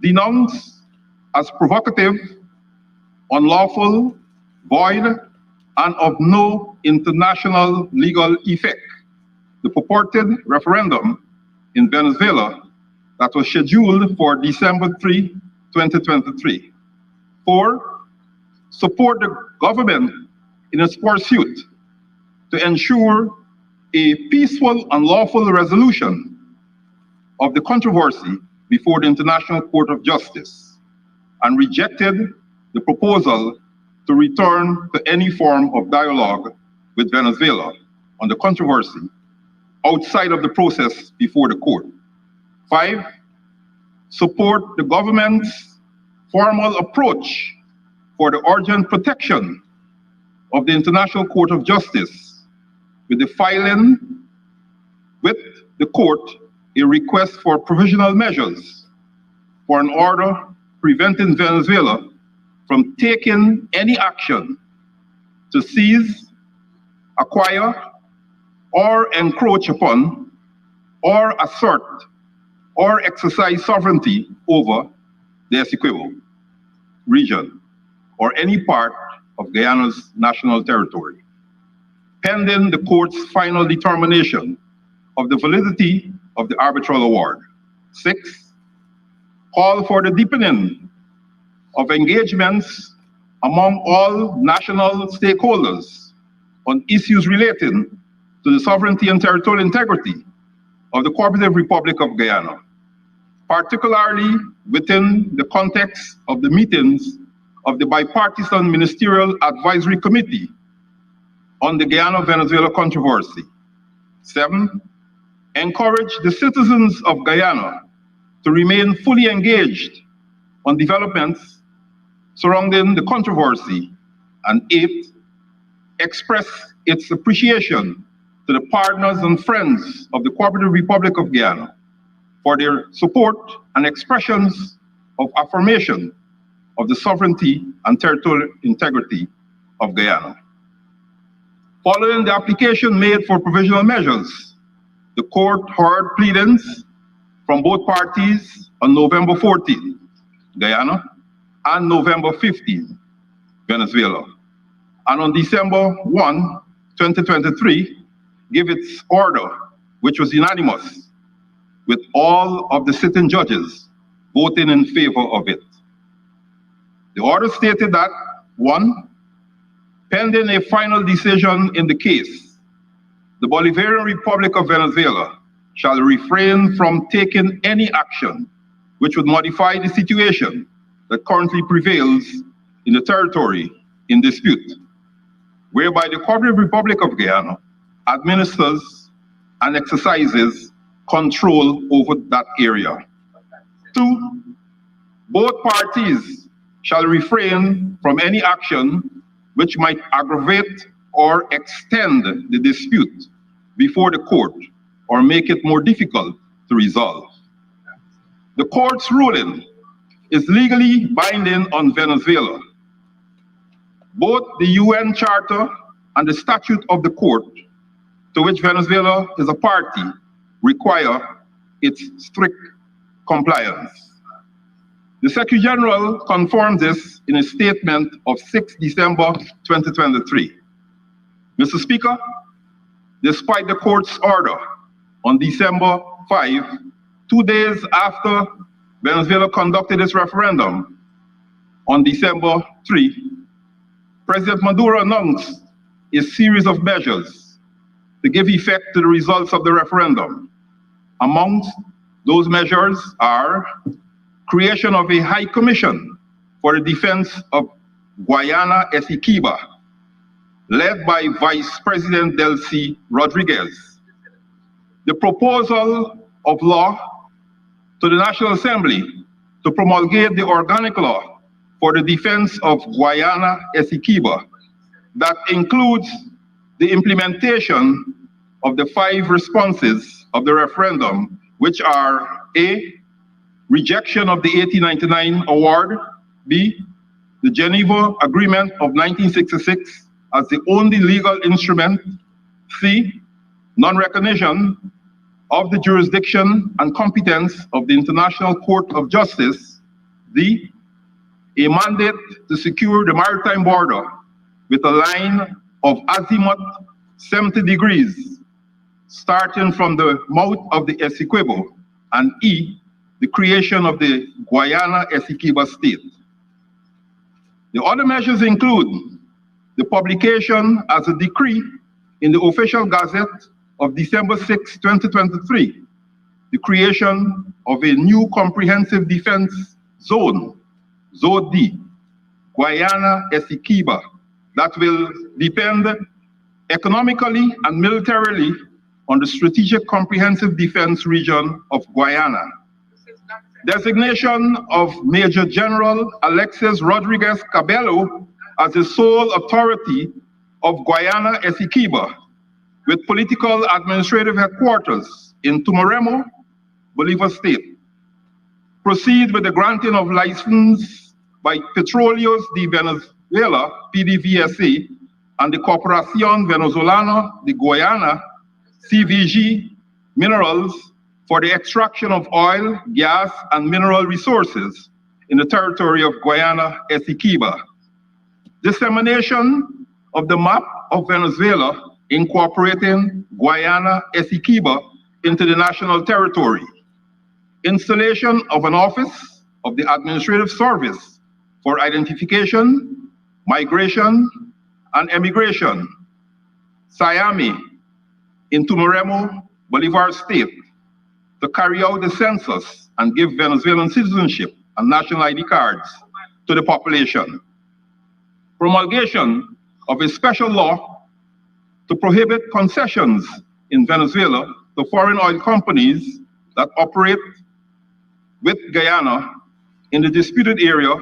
denounce as provocative, unlawful, void, and of no international legal effect the purported referendum in Venezuela that was scheduled for December 3, 2023. 4, support the government in its pursuit to ensure a peaceful and lawful resolution of the controversy before the International Court of Justice, and rejected the proposal to return to any form of dialogue with Venezuela on the controversy outside of the process before the court. 5, support the government's formal approach for the urgent protection of the International Court of Justice with the filing with the court a request for provisional measures for an order preventing Venezuela from taking any action to seize, acquire, or encroach upon, or assert, or exercise sovereignty over the Essequibo region or any part of Guyana's national territory, pending the court's final determination of the validity of the arbitral award. 6, call for the deepening of engagements among all national stakeholders on issues relating to the sovereignty and territorial integrity of the Cooperative Republic of Guyana, particularly within the context of the meetings of the Bipartisan Ministerial Advisory Committee on the Guyana-Venezuela controversy. 7, encourage the citizens of Guyana to remain fully engaged on developments surrounding the controversy. And 8, express its appreciation to the partners and friends of the Cooperative Republic of Guyana for their support and expressions of affirmation of the sovereignty and territorial integrity of Guyana. Following the application made for provisional measures, the court heard pleadings from both parties on November 14, Guyana, and November 15, Venezuela. And on December 1, 2023, gave its order, which was unanimous, with all of the sitting judges voting in favor of it. The order stated that, 1, pending a final decision in the case, the Bolivarian Republic of Venezuela shall refrain from taking any action which would modify the situation that currently prevails in the territory in dispute, whereby the Cooperative Republic of Guyana administers and exercises control over that area. 2, both parties shall refrain from any action which might aggravate or extend the dispute before the court or make it more difficult to resolve. The court's ruling is legally binding on Venezuela. Both the UN Charter and the statute of the court, to which Venezuela is a party, require its strict compliance. The Secretary General confirmed this in a statement of 6 December 2023. Mr. Speaker, despite the court's order on December 5, 2 days after Venezuela conducted its referendum, on December 3, President Maduro announced a series of measures to give effect to the results of the referendum. Amongst those measures are creation of a High Commission for the Defense of Guyana Essequiba, led by Vice President Delcy Rodriguez. The proposal of law to the National Assembly to promulgate the organic law for the defense of Guyana Essequiba that includes the implementation of the 5 responses of the referendum, which are A, rejection of the 1899 award, B, the Geneva Agreement of 1966 as the only legal instrument, C, non-recognition of the jurisdiction and competence of the International Court of Justice, D, a mandate to secure the maritime border with a line of azimuth 70 degrees, starting from the mouth of the Essequibo, and E, the creation of the Guyana Essequiba state. The other measures include the publication as a decree in the Official Gazette of December 6, 2023, the creation of a new comprehensive defense zone, Zone D, Guyana Essequiba, that will depend economically and militarily on the Strategic Comprehensive Defense Region of Guyana. Designation of Major General Alexis Rodriguez Cabello as the sole authority of Guyana Essequiba, with political administrative headquarters in Tumaremo, Bolívar State. Proceed with the granting of license by Petróleos de Venezuela, PDVSA, and the Corporación Venezolana de Guyana, CVG, minerals for the extraction of oil, gas, and mineral resources in the territory of Guyana Essequiba. Dissemination of the map of Venezuela incorporating Guyana Essequiba into the national territory. Installation of an office of the Administrative Service for identification, migration, and emigration, Siami, in Tumaremo, Bolívar State, to carry out the census and give Venezuelan citizenship and national ID cards to the population. Promulgation of a special law to prohibit concessions in Venezuela to foreign oil companies that operate with Guyana in the disputed area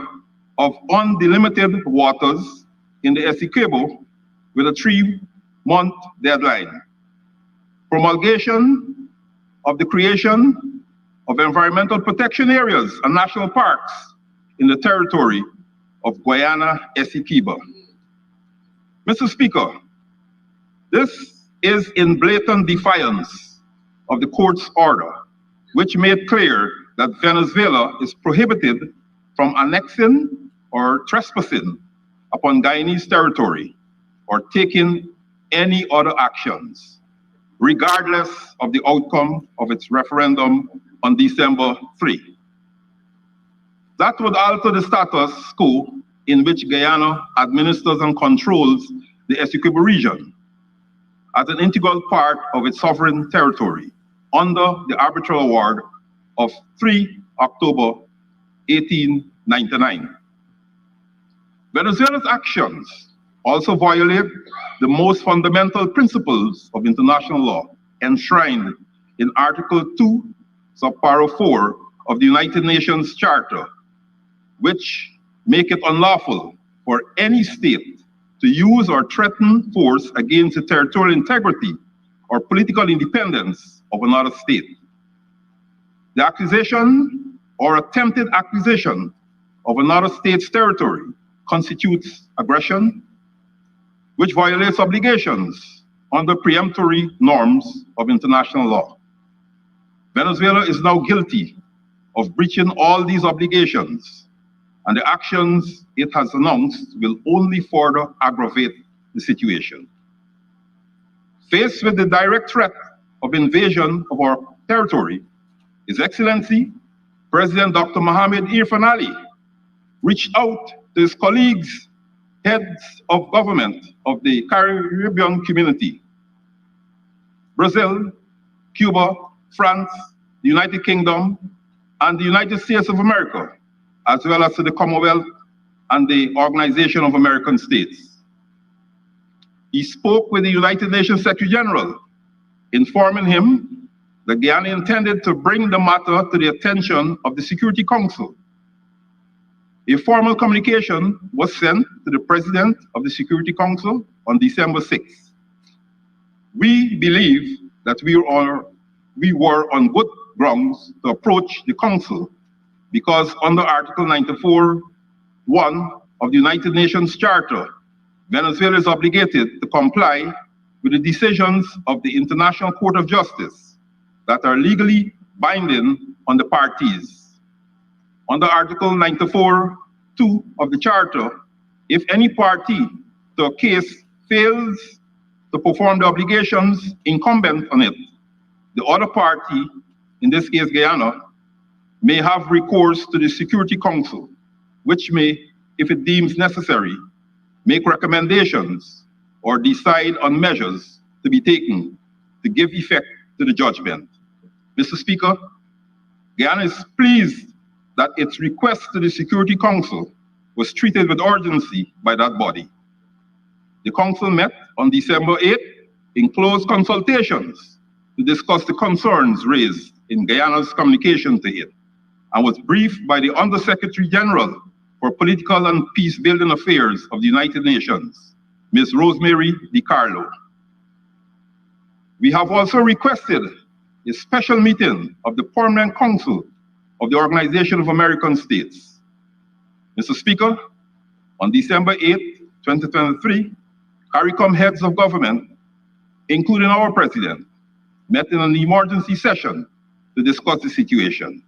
of undelimited waters in the Essequibo with a 3-month deadline. Promulgation of the creation of environmental protection areas and national parks in the territory of Guyana Essequiba. Mr. Speaker, this is in blatant defiance of the court's order, which made clear that Venezuela is prohibited from annexing or trespassing upon Guyanese territory or taking any other actions, regardless of the outcome of its referendum on December 3. That would alter the status quo in which Guyana administers and controls the Essequibo region as an integral part of its sovereign territory under the arbitral award of 3 October 1899. Venezuela's actions also violate the most fundamental principles of international law enshrined in Article 2, Subparo 4 of the United Nations Charter, which make it unlawful for any state to use or threaten force against the territorial integrity or political independence of another state. The acquisition or attempted acquisition of another state's territory constitutes aggression, which violates obligations under preemptory norms of international law. Venezuela is now guilty of breaching all these obligations, and the actions it has announced will only further aggravate the situation. Faced with the direct threat of invasion of our territory, His Excellency President Dr. Mohamed Irfan Ali reached out to his colleagues, heads of government of the Caribbean community, Brazil, Cuba, France, the United Kingdom, and the United States of America, as well as to the Commonwealth and the Organization of American States. He spoke with the United Nations Secretary General, informing him that Guyana intended to bring the matter to the attention of the Security Council. A formal communication was sent to the President of the Security Council on December 6th. We believe that we were on good grounds to approach the Council because under Article 94(1) of the United Nations Charter, Venezuela is obligated to comply with the decisions of the International Court of Justice that are legally binding on the parties. Under Article 94(2) of the Charter, if any party to a case fails to perform the obligations incumbent on it, the other party, in this case Guyana, may have recourse to the Security Council, which may, if it deems necessary, make recommendations or decide on measures to be taken to give effect to the judgment. Mr. Speaker, Guyana is pleased that its request to the Security Council was treated with urgency by that body. The Council met on December 8th in closed consultations to discuss the concerns raised in Guyana's communication to it, and was briefed by the Undersecretary General for Political and Peace-Building Affairs of the United Nations, Ms. Rosemary DiCarlo. We have also requested a special meeting of the Permanent Council of the Organization of American States. Mr. Speaker, on December 8, 2023, CARICOM heads of government, including our president, met in an emergency session to discuss the situation.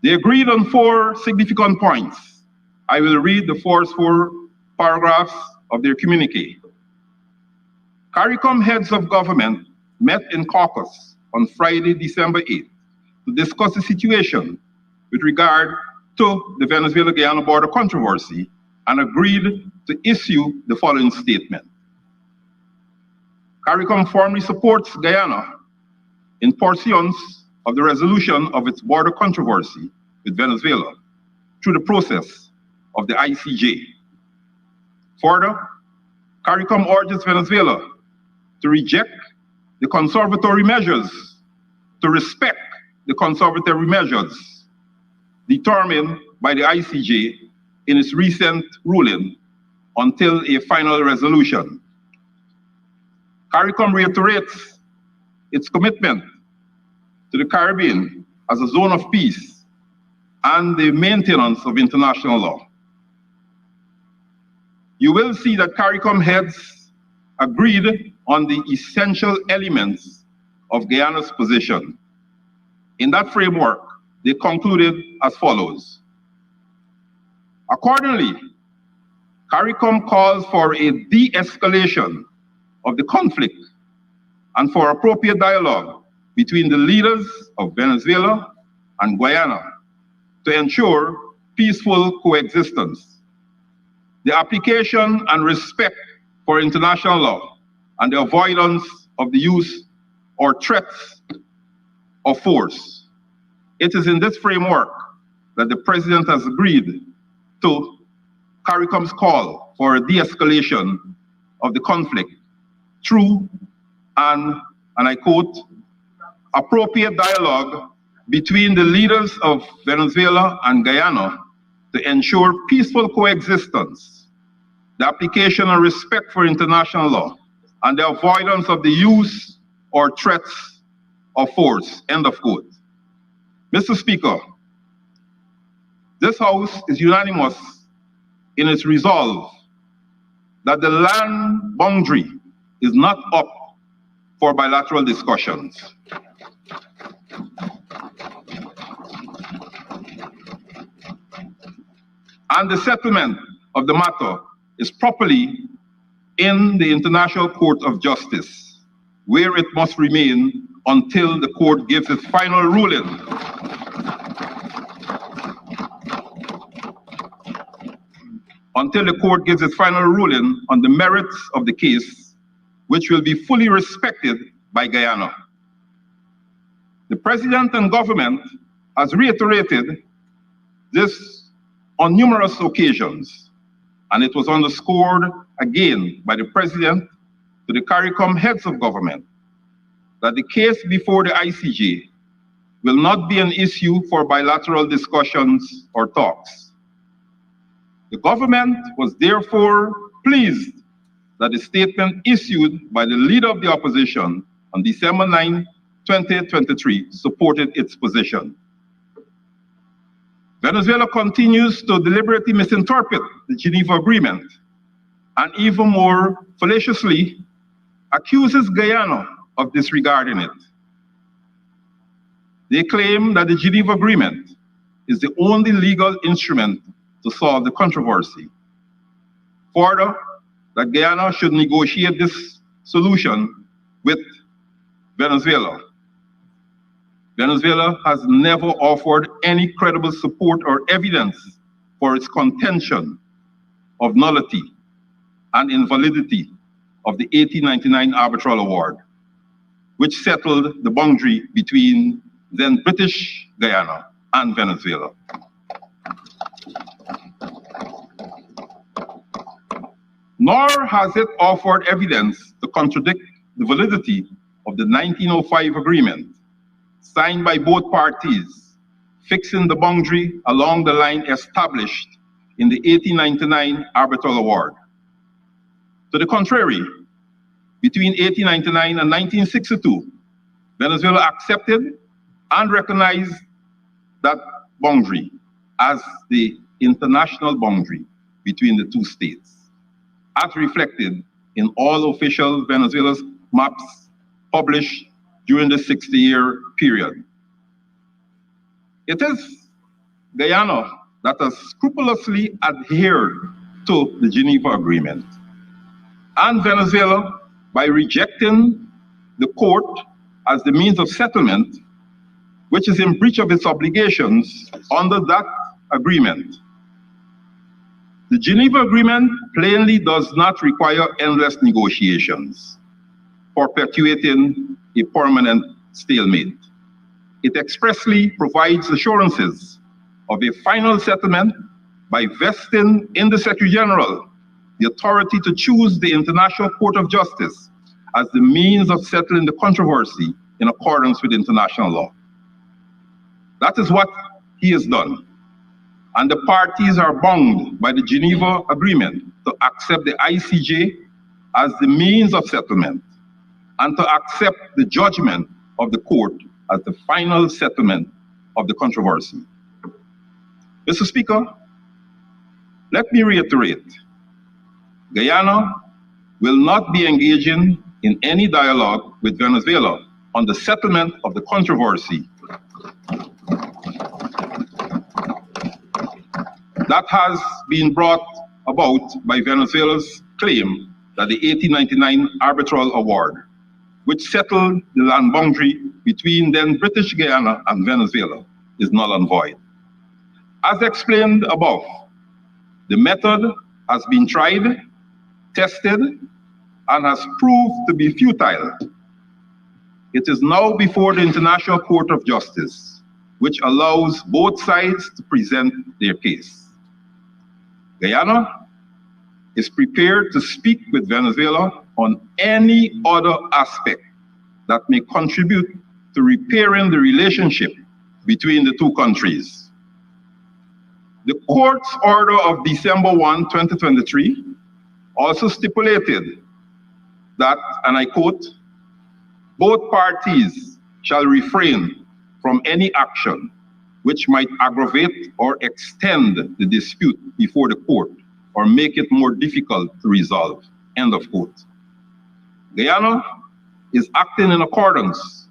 They agreed on 4 significant points. I will read the first 4 paragraphs of their communique. CARICOM heads of government met in caucus on Friday, December 8th, to discuss the situation with regard to the Venezuela-Guyana border controversy and agreed to issue the following statement. CARICOM firmly supports Guyana in pursuance of the resolution of its border controversy with Venezuela through the process of the ICJ. Further, CARICOM urges Venezuela to reject the conservatory measures, to respect the conservatory measures determined by the ICJ in its recent ruling until a final resolution. CARICOM reiterates its commitment to the Caribbean as a zone of peace and the maintenance of international law. You will see that CARICOM heads agreed on the essential elements of Guyana's position. In that framework, they concluded as follows. Accordingly, CARICOM calls for a de-escalation of the conflict and for appropriate dialogue between the leaders of Venezuela and Guyana to ensure peaceful coexistence. The application and respect for international law and the avoidance of the use or threats of force. It is in this framework that the President has agreed to CARICOM's call for a de-escalation of the conflict through and I quote, appropriate dialogue between the leaders of Venezuela and Guyana to ensure peaceful coexistence, the application and respect for international law, and the avoidance of the use or threats of force, end of quote. Mr. Speaker, this House is unanimous in its resolve that the land boundary is not up for bilateral discussions. And the settlement of the matter is properly in the International Court of Justice, where it must remain until the court gives its final ruling. Until the court gives its final ruling on the merits of the case, which will be fully respected by Guyana. The President and government has reiterated this on numerous occasions, and it was underscored again by the President to the CARICOM heads of government that the case before the ICJ will not be an issue for bilateral discussions or talks. The government was therefore pleased that the statement issued by the leader of the opposition on December 9, 2023 supported its position. Venezuela continues to deliberately misinterpret the Geneva Agreement and even more fallaciously accuses Guyana of disregarding it. They claim that the Geneva Agreement is the only legal instrument to solve the controversy. Further, that Guyana should negotiate this solution with Venezuela. Venezuela has never offered any credible support or evidence for its contention of nullity and invalidity of the 1899 Arbitral Award, which settled the boundary between then British Guyana and Venezuela. Nor has it offered evidence to contradict the validity of the 1905 agreement signed by both parties, fixing the boundary along the line established in the 1899 Arbitral Award. To the contrary, between 1899 and 1962, Venezuela accepted and recognized that boundary as the international boundary between the two states, as reflected in all official Venezuela's maps published during the 60-year period. It is Guyana that has scrupulously adhered to the Geneva Agreement, and Venezuela, by rejecting the court as the means of settlement, which is in breach of its obligations under that agreement. The Geneva Agreement plainly does not require endless negotiations, perpetuating a permanent stalemate. It expressly provides assurances of a final settlement by vesting in the Secretary General the authority to choose the International Court of Justice as the means of settling the controversy in accordance with international law. That is what he has done. And the parties are bound by the Geneva Agreement to accept the ICJ as the means of settlement and to accept the judgment of the court as the final settlement of the controversy. Mr. Speaker, let me reiterate, Guyana will not be engaging in any dialogue with Venezuela on the settlement of the controversy that has been brought about by Venezuela's claim that the 1899 Arbitral Award, which settled the land boundary between then British Guyana and Venezuela, is null and void. As explained above, the method has been tried, tested, and has proved to be futile. It is now before the International Court of Justice, which allows both sides to present their case. Guyana is prepared to speak with Venezuela on any other aspect that may contribute to repairing the relationship between the two countries. The court's order of December 1, 2023 also stipulated that, and I quote, both parties shall refrain from any action which might aggravate or extend the dispute before the court or make it more difficult to resolve. End of quote. Guyana is acting in accordance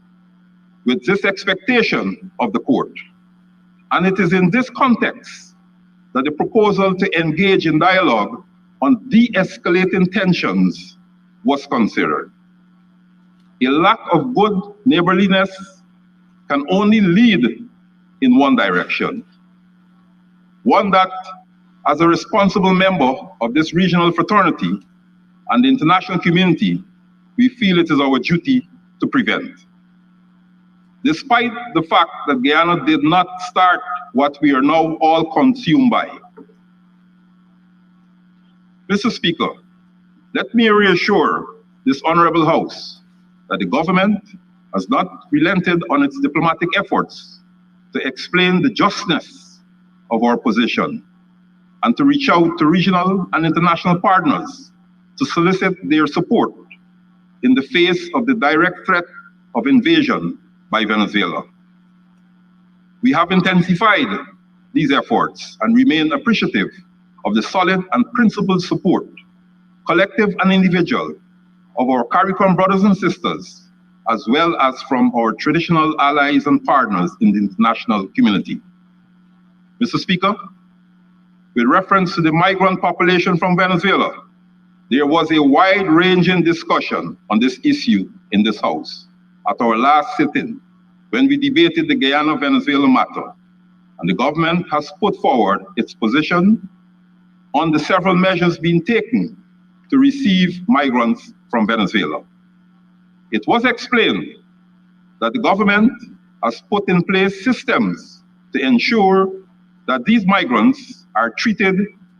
with this expectation of the court. And it is in this context that the proposal to engage in dialogue on de-escalating tensions was considered. A lack of good neighborliness can only lead in one direction. One that, as a responsible member of this regional fraternity and the international community, we feel it is our duty to prevent. Despite the fact that Guyana did not start what we are now all consumed by. Mr. Speaker, let me reassure this honorable House that the government has not relented on its diplomatic efforts to explain the justness of our position and to reach out to regional and international partners to solicit their support in the face of the direct threat of invasion by Venezuela. We have intensified these efforts and remain appreciative of the solid and principled support, collective and individual, of our CARICOM brothers and sisters, as well as from our traditional allies and partners in the international community. Mr. Speaker, with reference to the migrant population from Venezuela, there was a wide-ranging discussion on this issue in this House at our last sitting when we debated the Guyana-Venezuela matter, and the government has put forward its position on the several measures being taken to receive migrants from Venezuela. It was explained that the government has put in place systems to ensure that these migrants are treated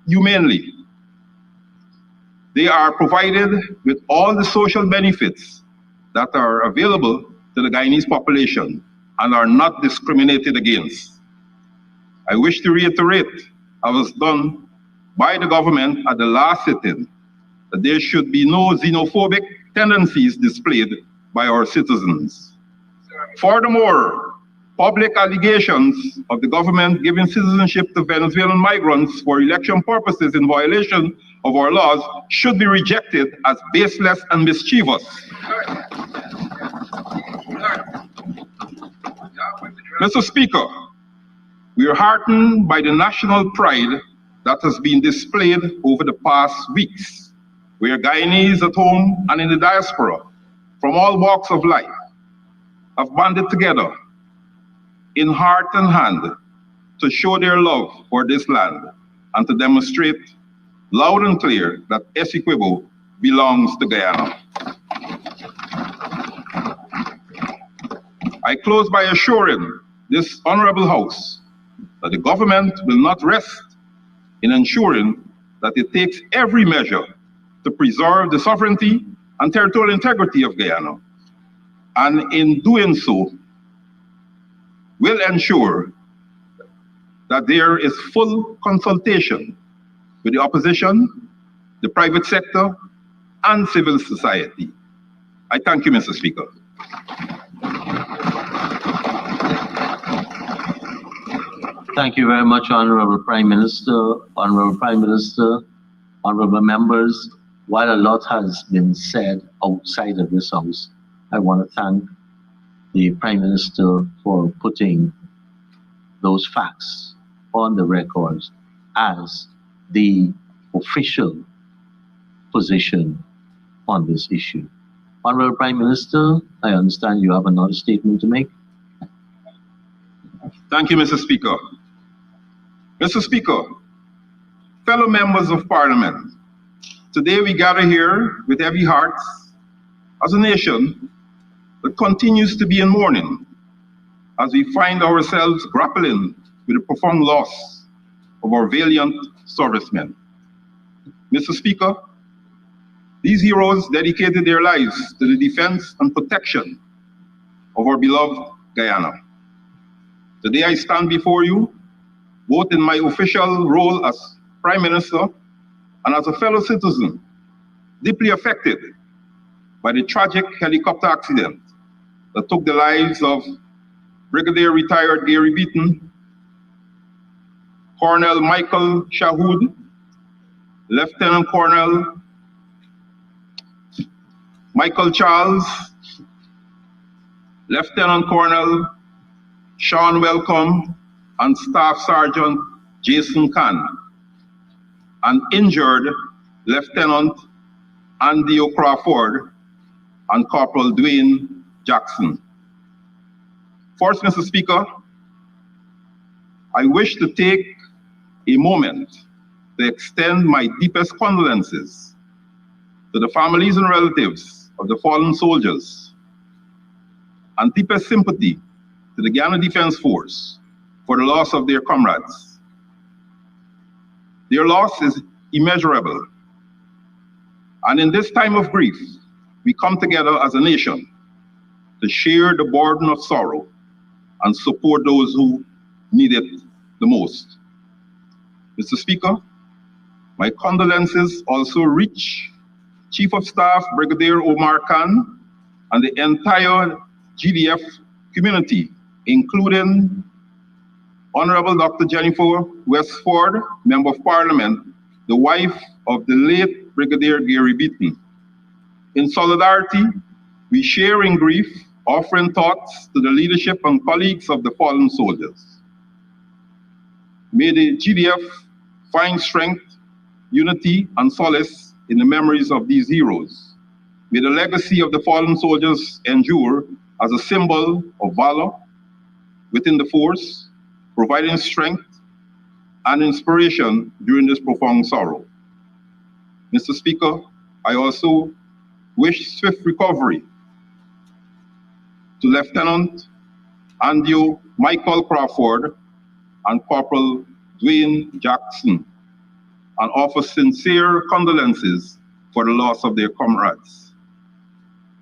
humanely. They are provided with all the social benefits that are available to the Guyanese population and are not discriminated against. I wish to reiterate, as was done by the government at the last sitting, that there should be no xenophobic tendencies displayed by our citizens. Furthermore, public allegations of the government giving citizenship to Venezuelan migrants for election purposes in violation of our laws should be rejected as baseless and mischievous. Mr. Speaker, we are heartened by the national pride that has been displayed over the past weeks, where Guyanese at home and in the diaspora from all walks of life have banded together in heart and hand to show their love for this land and to demonstrate loud and clear that Essequibo belongs to Guyana. I close by assuring this honorable House that the government will not rest in ensuring that it takes every measure to preserve the sovereignty and territorial integrity of Guyana, and in doing so, will ensure that there is full consultation with the opposition, the private sector, and civil society. I thank you, Mr. Speaker. Thank you very much, Honorable Prime Minister, Honorable Prime Minister, honorable members. While a lot has been said outside of this House, I want to thank the Prime Minister for putting those facts on the record as the official position on this issue. Honorable Prime Minister, I understand you have another statement to make. Thank you, Mr. Speaker. Mr. Speaker, fellow members of Parliament, today we gather here with heavy hearts as a nation that continues to be in mourning as we find ourselves grappling with the profound loss of our valiant servicemen. Mr. Speaker, these heroes dedicated their lives to the defense and protection of our beloved Guyana. Today I stand before you, both in my official role as Prime Minister and as a fellow citizen, deeply affected by the tragic helicopter accident that took the lives of Brigadier Retired Gary Beaton, Colonel Michael Shahood, Lieutenant Colonel Michael Charles, Lieutenant Colonel Sean Welcome, and Staff Sergeant Jason Khan, and injured Lieutenant Andy O'Crawford and Corporal Dwayne Jackson. First, Mr. Speaker, I wish to take a moment to extend my deepest condolences to the families and relatives of the fallen soldiers, and deepest sympathy to the Guyana Defense Force for the loss of their comrades. Their loss is immeasurable, and in this time of grief, we come together as a nation to share the burden of sorrow and support those who need it the most. Mr. Speaker, my condolences also reach Chief of Staff Brigadier Omar Khan and the entire GDF community, including Honorable Dr. Jennifer Westford, Member of Parliament, the wife of the late Brigadier Gary Beaton. In solidarity, we share in grief, offering thoughts to the leadership and colleagues of the fallen soldiers. May the GDF find strength, unity, and solace in the memories of these heroes. May the legacy of the fallen soldiers endure as a symbol of valor within the force, providing strength and inspiration during this profound sorrow. Mr. Speaker, I also wish swift recovery to Lieutenant Andy Michael Crawford and Corporal Dwayne Jackson, and offer sincere condolences for the loss of their comrades.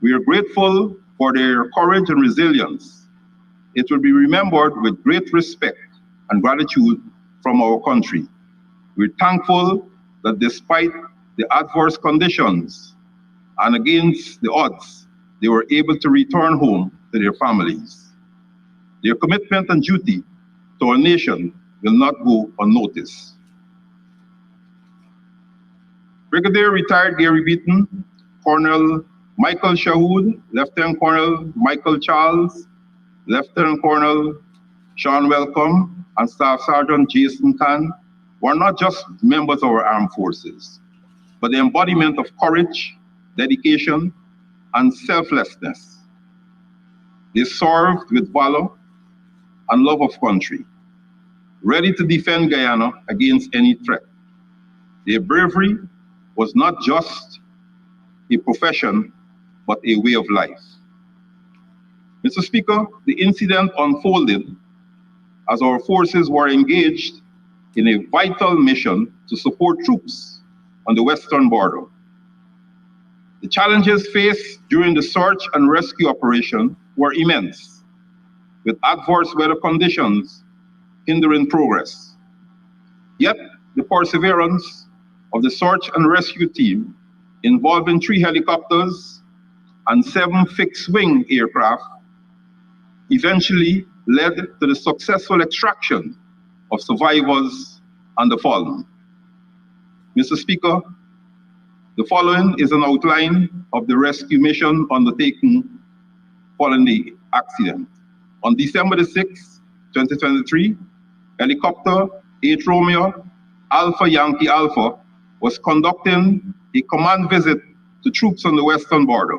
We are grateful for their courage and resilience. It will be remembered with great respect and gratitude from our country. We're thankful that despite the adverse conditions and against the odds, they were able to return home to their families. Their commitment and duty to our nation will not go unnoticed. Brigadier Retired Gary Beaton, Colonel Michael Shahood, Lieutenant Colonel Michael Charles, Lieutenant Colonel Sean Welcome, and Staff Sergeant Jason Khan were not just members of our armed forces, but the embodiment of courage, dedication, and selflessness. They served with valor and love of country, ready to defend Guyana against any threat. Their bravery was not just a profession, but a way of life. Mr. Speaker, the incident unfolded as our forces were engaged in a vital mission to support troops on the western border. The challenges faced during the search and rescue operation were immense, with adverse weather conditions hindering progress. Yet, the perseverance of the search and rescue team, involving 3 helicopters and 7 fixed-wing aircraft, eventually led to the successful extraction of survivors and the fallen. Mr. Speaker, the following is an outline of the rescue mission undertaken following the accident. On December the 6th, 2023, helicopter 8 Romeo Alpha Yankee Alpha was conducting a command visit to troops on the western border,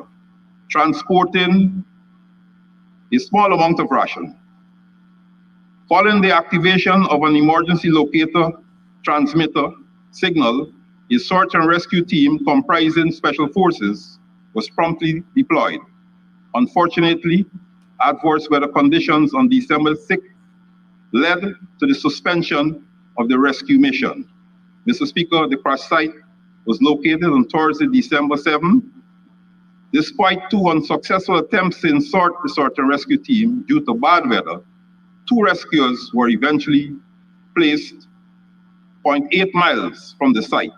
transporting a small amount of ration. Following the activation of an emergency locator transmitter signal, a search and rescue team comprising special forces was promptly deployed. Unfortunately, adverse weather conditions on December 6th led to the suspension of the rescue mission. Mr. Speaker, the crash site was located on Thursday, December 7th. Despite 2 unsuccessful attempts to insert the search and rescue team due to bad weather, 2 rescuers were eventually placed 0.8 miles from the site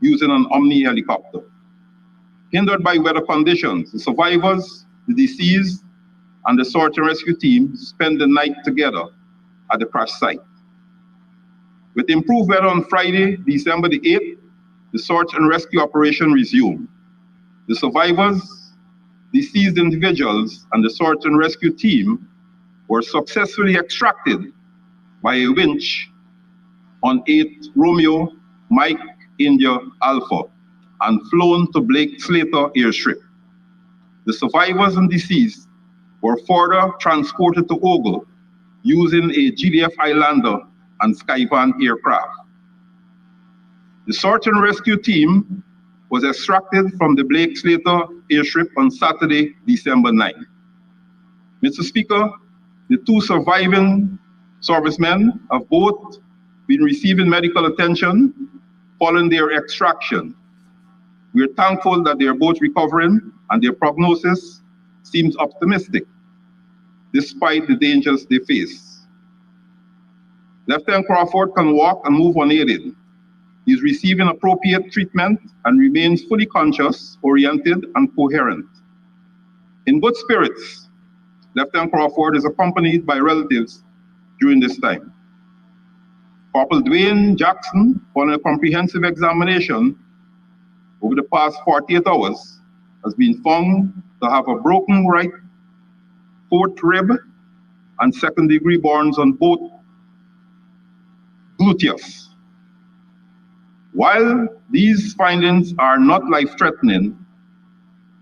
using an Omni helicopter. Hindered by weather conditions, the survivors, the deceased, and the search and rescue team spent the night together at the crash site. With improved weather on Friday, December the 8th, the search and rescue operation resumed. The survivors, deceased individuals, and the search and rescue team were successfully extracted by a winch on 8 Romeo Mike India Alpha and flown to Blake Slater airstrip. The survivors and deceased were further transported to Ogle using a GDF Islander and Skyvan aircraft. The search and rescue team was extracted from the Blake Slater airstrip on Saturday, December 9th. Mr. Speaker, the 2 surviving servicemen have both been receiving medical attention following their extraction. We are thankful that they are both recovering and their prognosis seems optimistic despite the dangers they face. Lieutenant Crawford can walk and move unaided. He is receiving appropriate treatment and remains fully conscious, oriented, and coherent. In good spirits, Lieutenant Crawford is accompanied by relatives during this time. Corporal Dwayne Jackson, following a comprehensive examination over the past 48 hours, has been found to have a broken right 4th rib and 2nd-degree burns on both gluteus. While these findings are not life-threatening,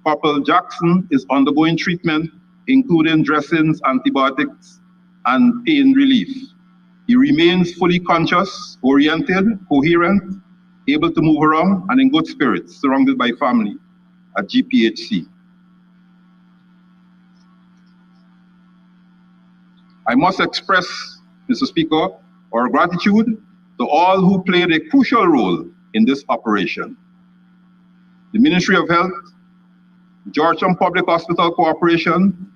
Corporal Jackson is undergoing treatment, including dressings, antibiotics, and pain relief. He remains fully conscious, oriented, coherent, able to move around, and in good spirits, surrounded by family at GPHC. I must express, Mr. Speaker, our gratitude to all who played a crucial role in this operation. The Ministry of Health, Georgetown Public Hospital Corporation,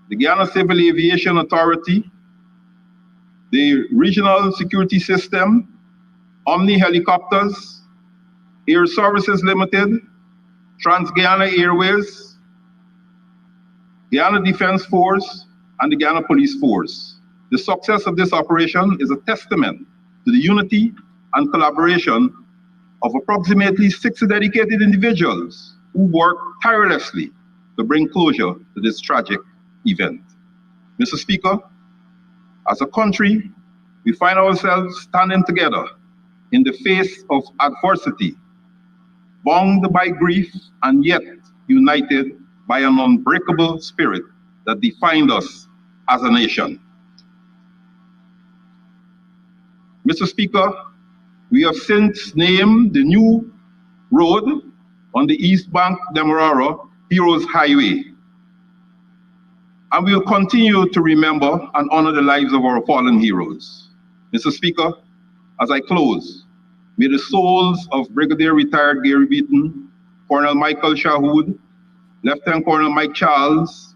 the Guyana Civil Aviation Authority, the Regional Security System, Omni Helicopters, Air Services Limited, Trans-Guyana Airways, Guyana Defense Force, and the Guyana Police Force. The success of this operation is a testament to the unity and collaboration of approximately 60 dedicated individuals who work tirelessly to bring closure to this tragic event. Mr. Speaker, as a country, we find ourselves standing together in the face of adversity, bound by grief and yet united by an unbreakable spirit that defined us as a nation. Mr. Speaker, we have since named the new road on the East Bank Demerara Heroes Highway. And we will continue to remember and honor the lives of our fallen heroes. Mr. Speaker, as I close, may the souls of Brigadier Retired Gary Beaton, Colonel Michael Shahood, Lieutenant Colonel Mike Charles,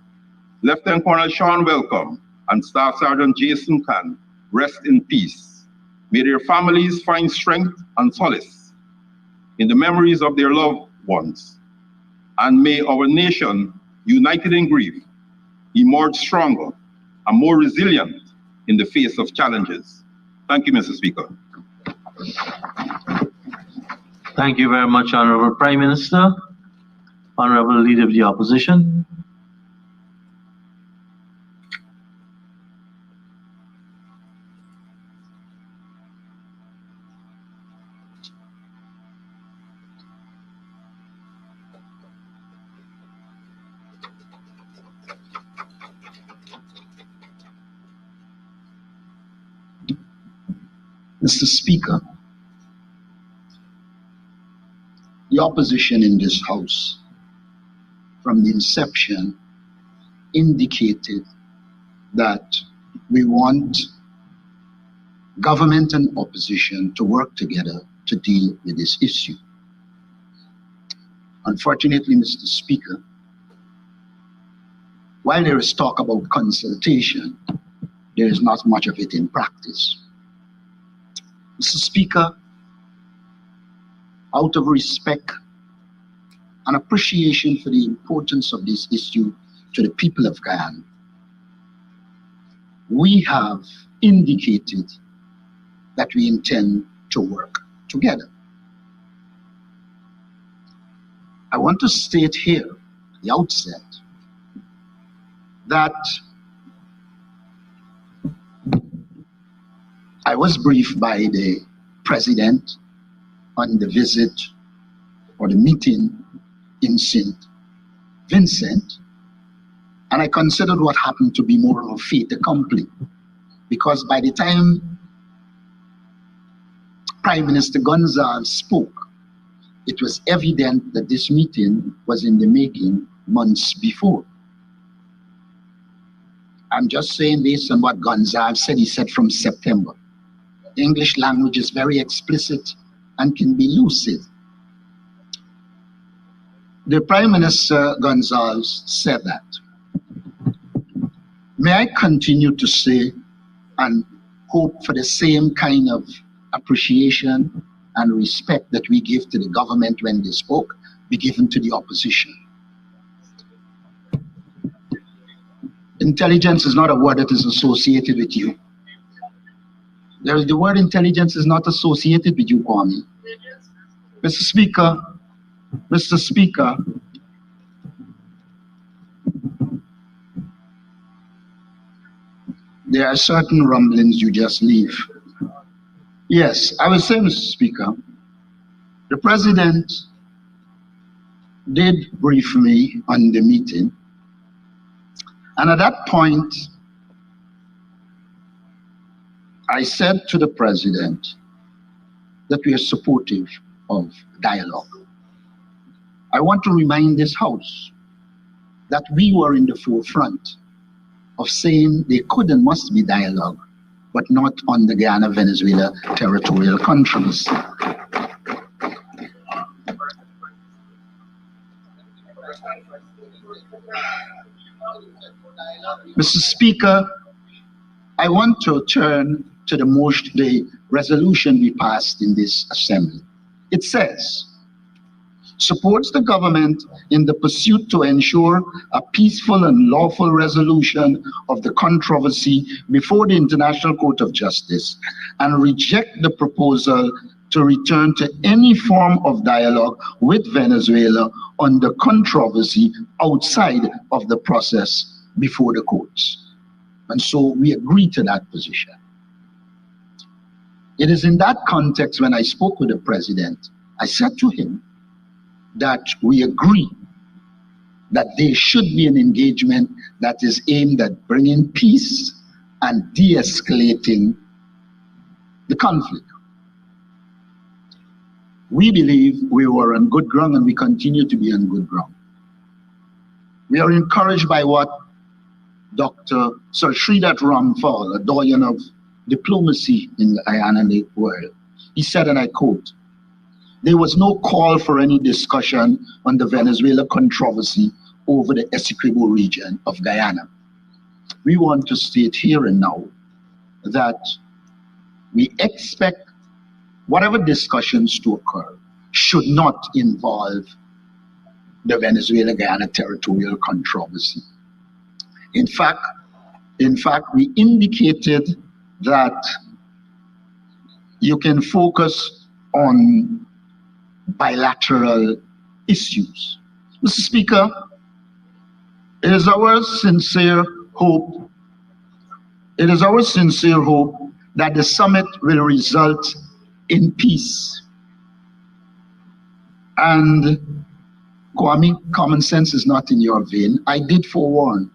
Lieutenant Colonel Sean Welcome, and Staff Sergeant Jason Khan rest in peace. May their families find strength and solace in the memories of their loved ones. And may our nation, united in grief, emerge stronger and more resilient in the face of challenges. Thank you, Mr. Speaker. Thank you very much, Honorable Prime Minister. Honorable Leader of the Opposition. Mr. Speaker, the opposition in this House from the inception indicated that we want government and opposition to work together to deal with this issue. Unfortunately, Mr. Speaker, while there is talk about consultation, there is not much of it in practice. Mr. Speaker, out of respect and appreciation for the importance of this issue to the people of Guyana, we have indicated that we intend to work together. I want to state here at the outset that I was briefed by the president on the visit or the meeting in St. Vincent, and I considered what happened to be more of a fait accompli, because by the time Prime Minister Gonzalez spoke, it was evident that this meeting was in the making months before. I'm just saying based on what Gonzalez said. He said from September. The English language is very explicit and can be lucid. The Prime Minister Gonzalez said that. May I continue to say and hope for the same kind of appreciation and respect that we give to the government when they spoke, be given to the opposition. Intelligence is not a word that is associated with you. The word intelligence is not associated with you, Kwame. Mr. Speaker, there are certain rumblings you just leave. Yes, I was saying, Mr. Speaker, the President did brief me on the meeting, and at that point, I said to the President that we are supportive of dialogue. I want to remind this House that we were in the forefront of saying there could and must be dialogue, but not on the Guyana-Venezuela territorial controversy. Mr. Speaker, I want to turn to the resolution we passed in this assembly. It says, supports the government in the pursuit to ensure a peaceful and lawful resolution of the controversy before the International Court of Justice, and reject the proposal to return to any form of dialogue with Venezuela on the controversy outside of the process before the courts. And so we agree to that position. It is in that context when I spoke with the President, I said to him that we agree that there should be an engagement that is aimed at bringing peace and de-escalating the conflict. We believe we were on good ground and we continue to be on good ground. We are encouraged by what Dr. Sir Sridhar Ramphal, a doyen of diplomacy in Guyana and the world, he said, and I quote, "There was no call for any discussion on the Venezuela controversy over the Essequibo region of Guyana." We want to state here and now that we expect whatever discussions to occur should not involve the Venezuela-Guyana territorial controversy. In fact, we indicated that you can focus on bilateral issues. Mr. Speaker, it is our sincere hope that the summit will result in peace. And Kwame, common sense is not in your vein. I did forewarn.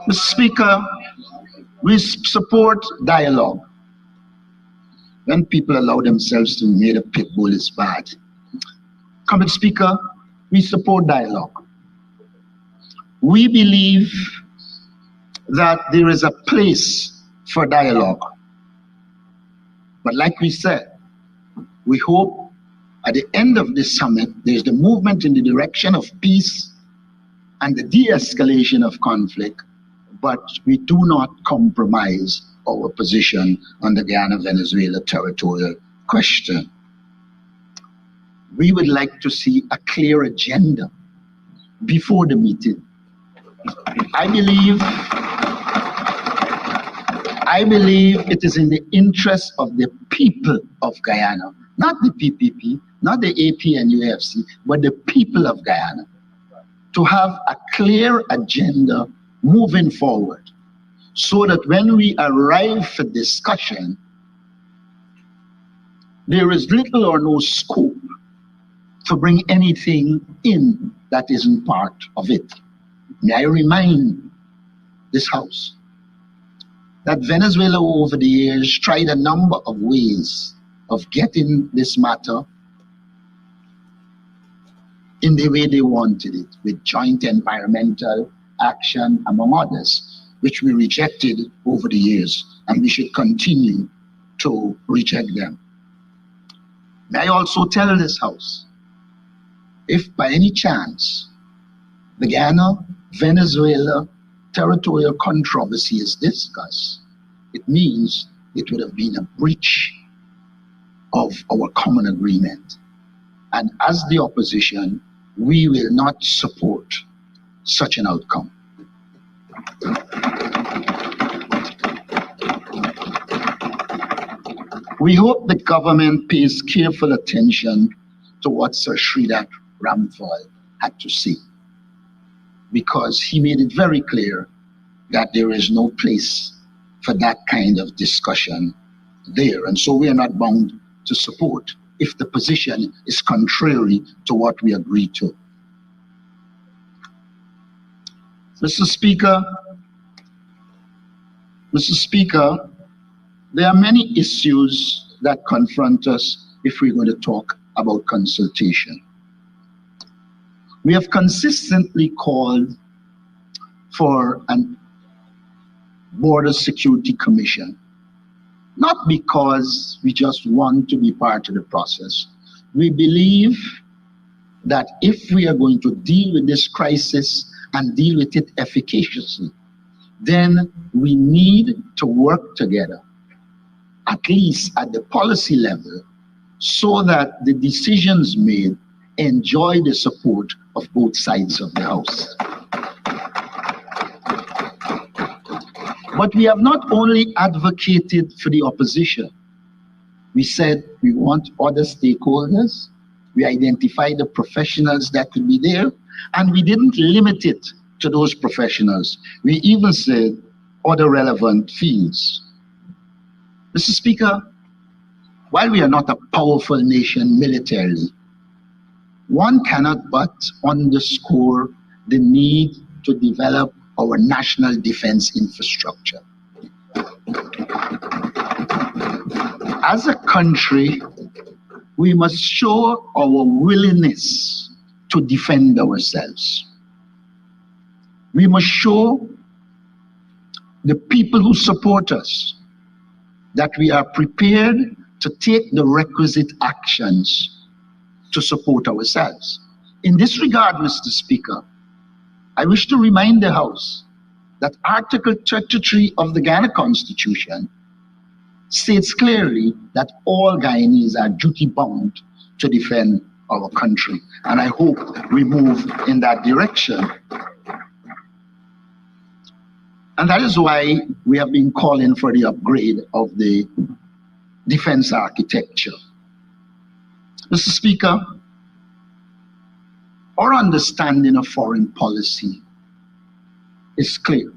Mr. Speaker, we support dialogue. When people allow themselves to be made a pit bull, it's bad. Mr. Speaker, we support dialogue. We believe that there is a place for dialogue. But like we said, we hope at the end of this summit, there's the movement in the direction of peace and the de-escalation of conflict, but we do not compromise our position on the Guyana-Venezuela territorial question. We would like to see a clear agenda before the meeting. I believe it is in the interest of the people of Guyana, not the PPP, not the AP and UFC, but the people of Guyana, to have a clear agenda moving forward, so that when we arrive for discussion, there is little or no scope to bring anything in that isn't part of it. May I remind this House that Venezuela over the years tried a number of ways of getting this matter in the way they wanted it, with joint environmental action, among others, which we rejected over the years, and we should continue to reject them. May I also tell this House, if by any chance the Guyana-Venezuela territorial controversy is discussed, it means it would have been a breach of our common agreement. And as the opposition, we will not support such an outcome. We hope the government pays careful attention to what Sir Sridhar Ramphal had to say, because he made it very clear that there is no place for that kind of discussion there. And so we are not bound to support if the position is contrary to what we agreed to. Mr. Speaker, there are many issues that confront us if we're going to talk about consultation. We have consistently called for a Border Security Commission, not because we just want to be part of the process. We believe that if we are going to deal with this crisis and deal with it efficaciously, then we need to work together, at least at the policy level, so that the decisions made enjoy the support of both sides of the House. But we have not only advocated for the opposition. We said we want other stakeholders. We identified the professionals that could be there, and we didn't limit it to those professionals. We even said other relevant fields. Mr. Speaker, while we are not a powerful nation militarily, one cannot but underscore the need to develop our national defense infrastructure. As a country, we must show our willingness to defend ourselves. We must show the people who support us that we are prepared to take the requisite actions to support ourselves. In this regard, Mr. Speaker, I wish to remind the House that Article 33 of the Guyana Constitution states clearly that all Guyanese are duty-bound to defend our country, and I hope we move in that direction. And that is why we have been calling for the upgrade of the defense architecture. Mr. Speaker, our understanding of foreign policy is clear.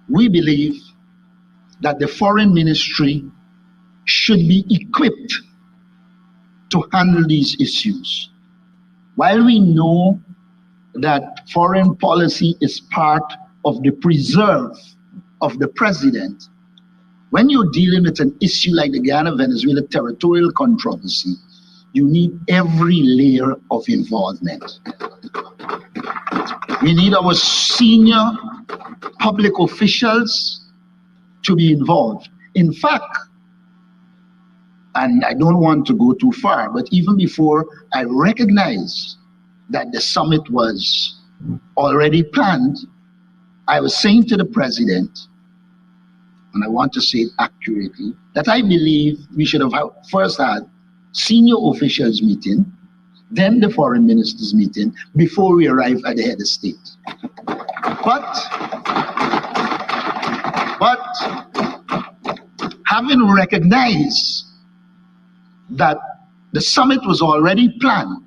We believe that the foreign ministry should be equipped to handle these issues. While we know that foreign policy is part of the preserve of the president, when you're dealing with an issue like the Guyana-Venezuela territorial controversy, you need every layer of involvement. We need our senior public officials to be involved. In fact, and I don't want to go too far, but even before I recognized that the summit was already planned, I was saying to the president, and I want to say it accurately, that I believe we should have first had senior officials meeting, then the foreign ministers meeting, before we arrive at the head of state. But having recognized that the summit was already planned,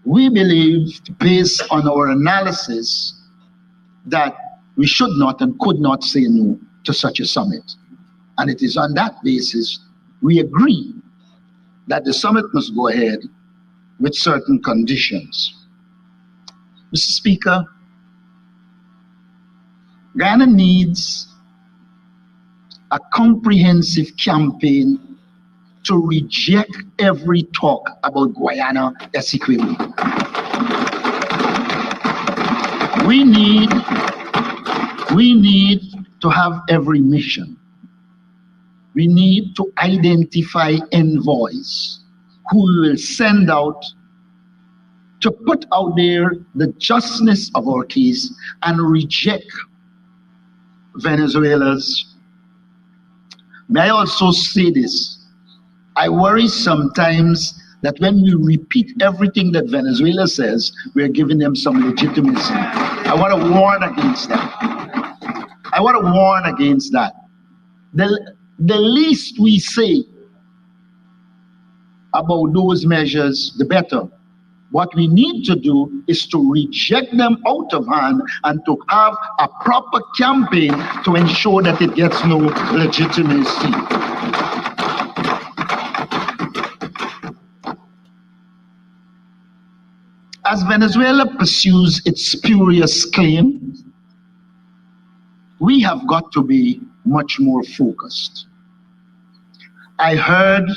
we believed, based on our analysis, that we should not and could not say no to such a summit. And it is on that basis we agree that the summit must go ahead with certain conditions. Mr. Speaker, Guyana needs a comprehensive campaign to reject every talk about Guyana Essequibo. We need to have every mission. We need to identify envoys who we will send out to put out there the justness of our case and reject Venezuela's. May I also say this? I worry sometimes that when we repeat everything that Venezuela says, we're giving them some legitimacy. I want to warn against that. I want to warn against that. The least we say about those measures, the better. What we need to do is to reject them out of hand and to have a proper campaign to ensure that it gets no legitimacy. As Venezuela pursues its spurious claim, we have got to be much more focused. I heard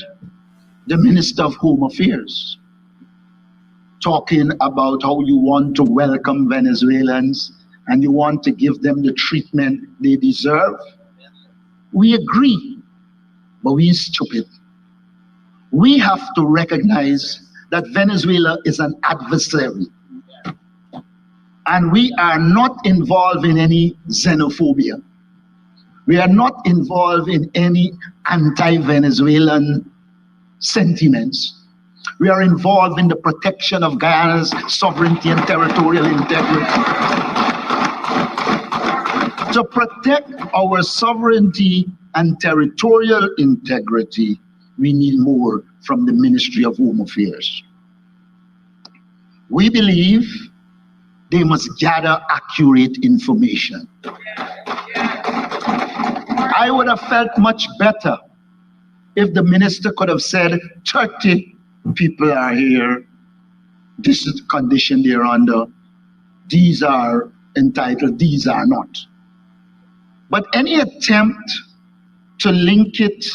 the Minister of Home Affairs talking about how you want to welcome Venezuelans and you want to give them the treatment they deserve. We agree, but we are stupid. We have to recognize that Venezuela is an adversary. And we are not involved in any xenophobia. We are not involved in any anti-Venezuelan sentiments. We are involved in the protection of Guyana's sovereignty and territorial integrity. To protect our sovereignty and territorial integrity, we need more from the Ministry of Home Affairs. We believe they must gather accurate information. I would have felt much better if the minister could have said 30 people are here, this is the condition they're under, these are entitled, these are not. But any attempt to link it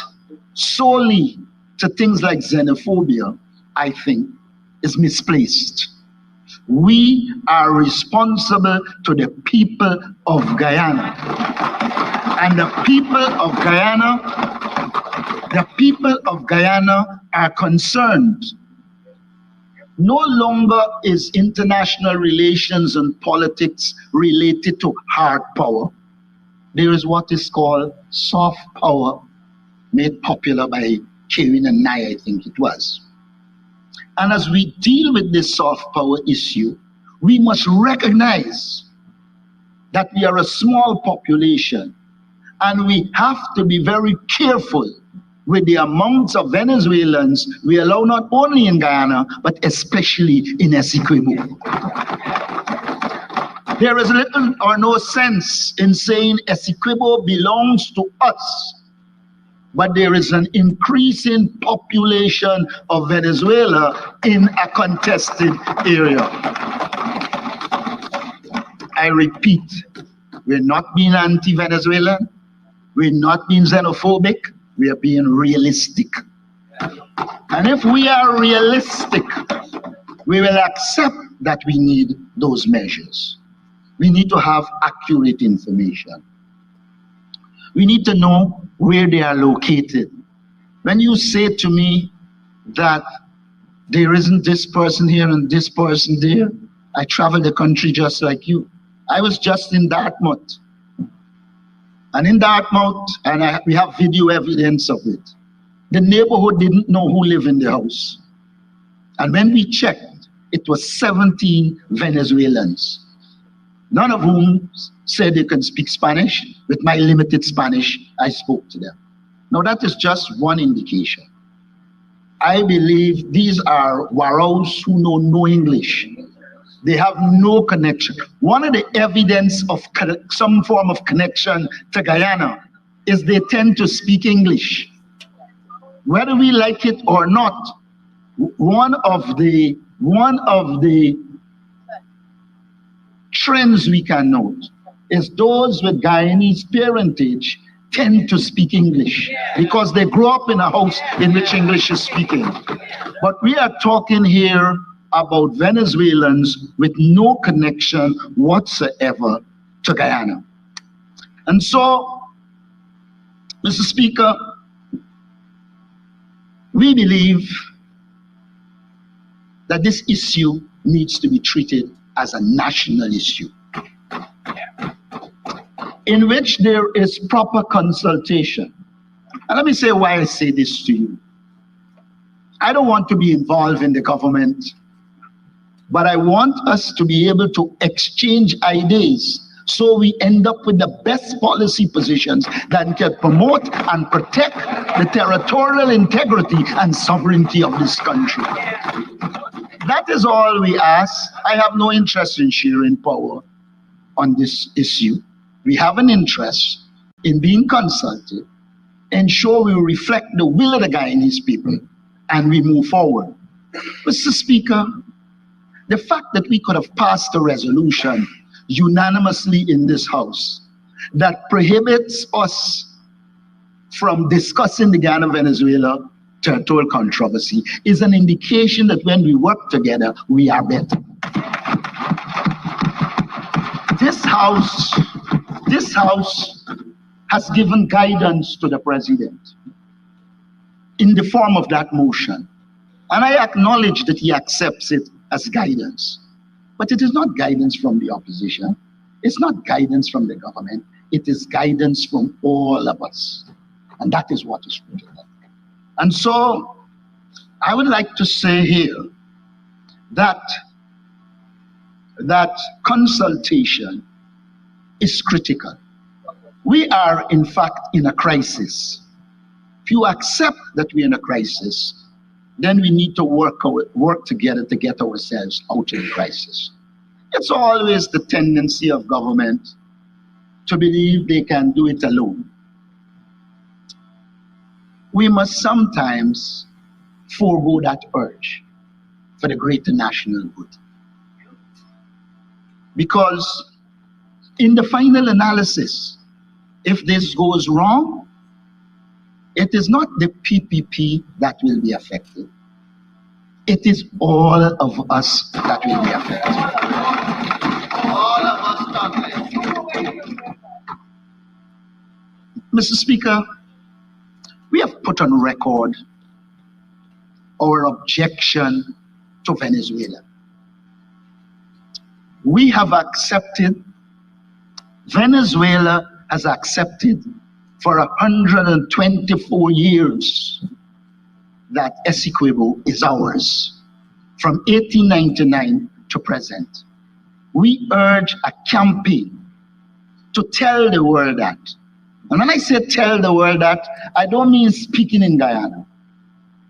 solely to things like xenophobia, I think, is misplaced. We are responsible to the people of Guyana. And the people of Guyana are concerned. No longer is international relations and politics related to hard power. There is what is called soft power, made popular by Kevin and Nye, I think it was. And as we deal with this soft power issue, we must recognize that we are a small population and we have to be very careful with the amounts of Venezuelans we allow not only in Guyana, but especially in Essequibo. There is little or no sense in saying Essequibo belongs to us, but there is an increasing population of Venezuela in a contested area. I repeat, we're not being anti-Venezuelan, we're not being xenophobic, we are being realistic. And if we are realistic, we will accept that we need those measures. We need to have accurate information. We need to know where they are located. When you say to me that there isn't this person here and this person there, I travel the country just like you. I was just in Dartmouth. And in Dartmouth, and we have video evidence of it, the neighborhood didn't know who lived in the house. And when we checked, it was 17 Venezuelans, none of whom said they can speak Spanish. With my limited Spanish, I spoke to them. Now that is just one indication. I believe these are Waraos who know no English. They have no connection. One of the evidence of some form of connection to Guyana is they tend to speak English. Whether we like it or not, one of the trends we can note is those with Guyanese parentage tend to speak English because they grow up in a house in which English is speaking. But we are talking here about Venezuelans with no connection whatsoever to Guyana. And so, Mr. Speaker, we believe that this issue needs to be treated as a national issue, in which there is proper consultation. And let me say why I say this to you. I don't want to be involved in the government, but I want us to be able to exchange ideas so we end up with the best policy positions that can promote and protect the territorial integrity and sovereignty of this country. That is all we ask. I have no interest in sharing power on this issue. We have an interest in being consulted, ensure we reflect the will of the Guyanese people, and we move forward. Mr. Speaker, the fact that we could have passed a resolution unanimously in this House that prohibits us from discussing the Guyana-Venezuela territorial controversy is an indication that when we work together, we are better. This House has given guidance to the President in the form of that motion. And I acknowledge that he accepts it as guidance. But it is not guidance from the opposition. It's not guidance from the government. It is guidance from all of us. And that is what is critical. And so I would like to say here that consultation is critical. We are, in fact, in a crisis. If you accept that we're in a crisis, then we need to work together to get ourselves out of the crisis. It's always the tendency of government to believe they can do it alone. We must sometimes forego that urge for the greater national good. Because in the final analysis, if this goes wrong, it is not the PPP that will be affected. It is all of us that will be affected. All of us. Mr. Speaker, we have put on record our objection to Venezuela. We have accepted, Venezuela has accepted for 124 years that Essequibo is ours, from 1899 to present. We urge a campaign to tell the world that. And when I say tell the world that, I don't mean speaking in Guyana.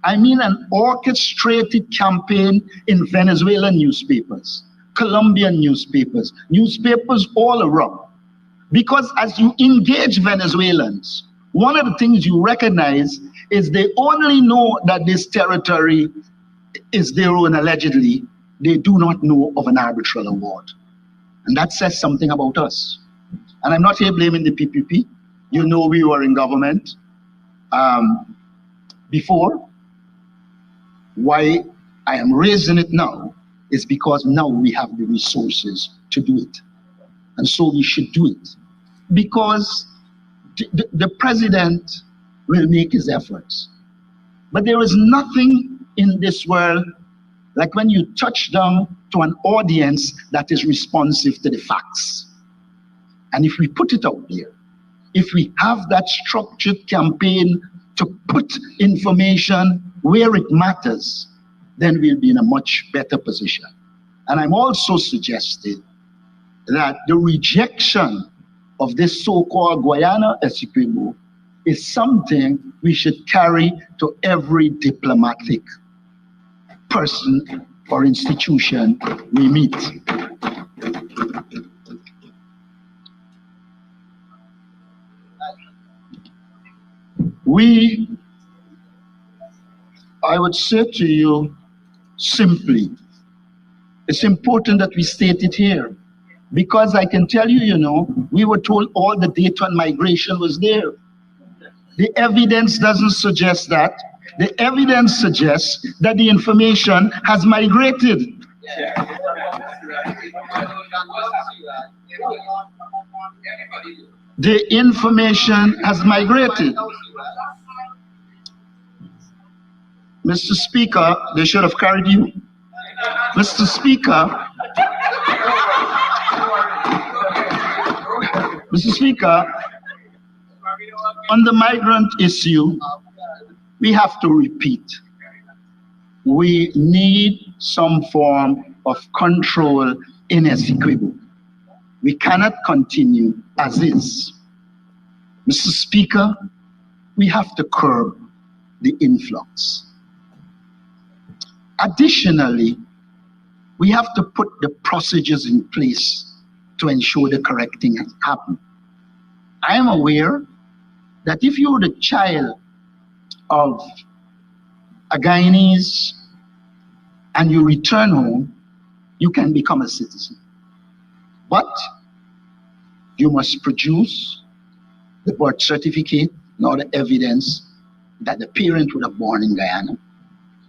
I mean an orchestrated campaign in Venezuelan newspapers, Colombian newspapers, newspapers all around. Because as you engage Venezuelans, one of the things you recognize is they only know that this territory is their own allegedly. They do not know of an arbitral award. And that says something about us. And I'm not here blaming the PPP. You know we were in government before. Why I am raising it now is because now we have the resources to do it. And so we should do it. Because the president will make his efforts. But there is nothing in this world like when you touch down to an audience that is responsive to the facts. And if we put it out there, if we have that structured campaign to put information where it matters, then we'll be in a much better position. And I'm also suggesting that the rejection of this so-called Guyana Essequibo is something we should carry to every diplomatic person or institution we meet. I would say to you simply, it's important that we state it here, because I can tell you, we were told all the data on migration was there. The evidence doesn't suggest that. The evidence suggests that the information has migrated. The information has migrated. Mr. Speaker, they should have carried you. Mr. Speaker, on the migrant issue, we have to repeat. We need some form of control in Essequibo. We cannot continue as is. Mr. Speaker, we have to curb the influx. Additionally, we have to put the procedures in place to ensure the correct thing has happened. I am aware that if you're the child of a Guyanese and you return home, you can become a citizen. But you must produce the birth certificate, not the evidence that the parent would have born in Guyana.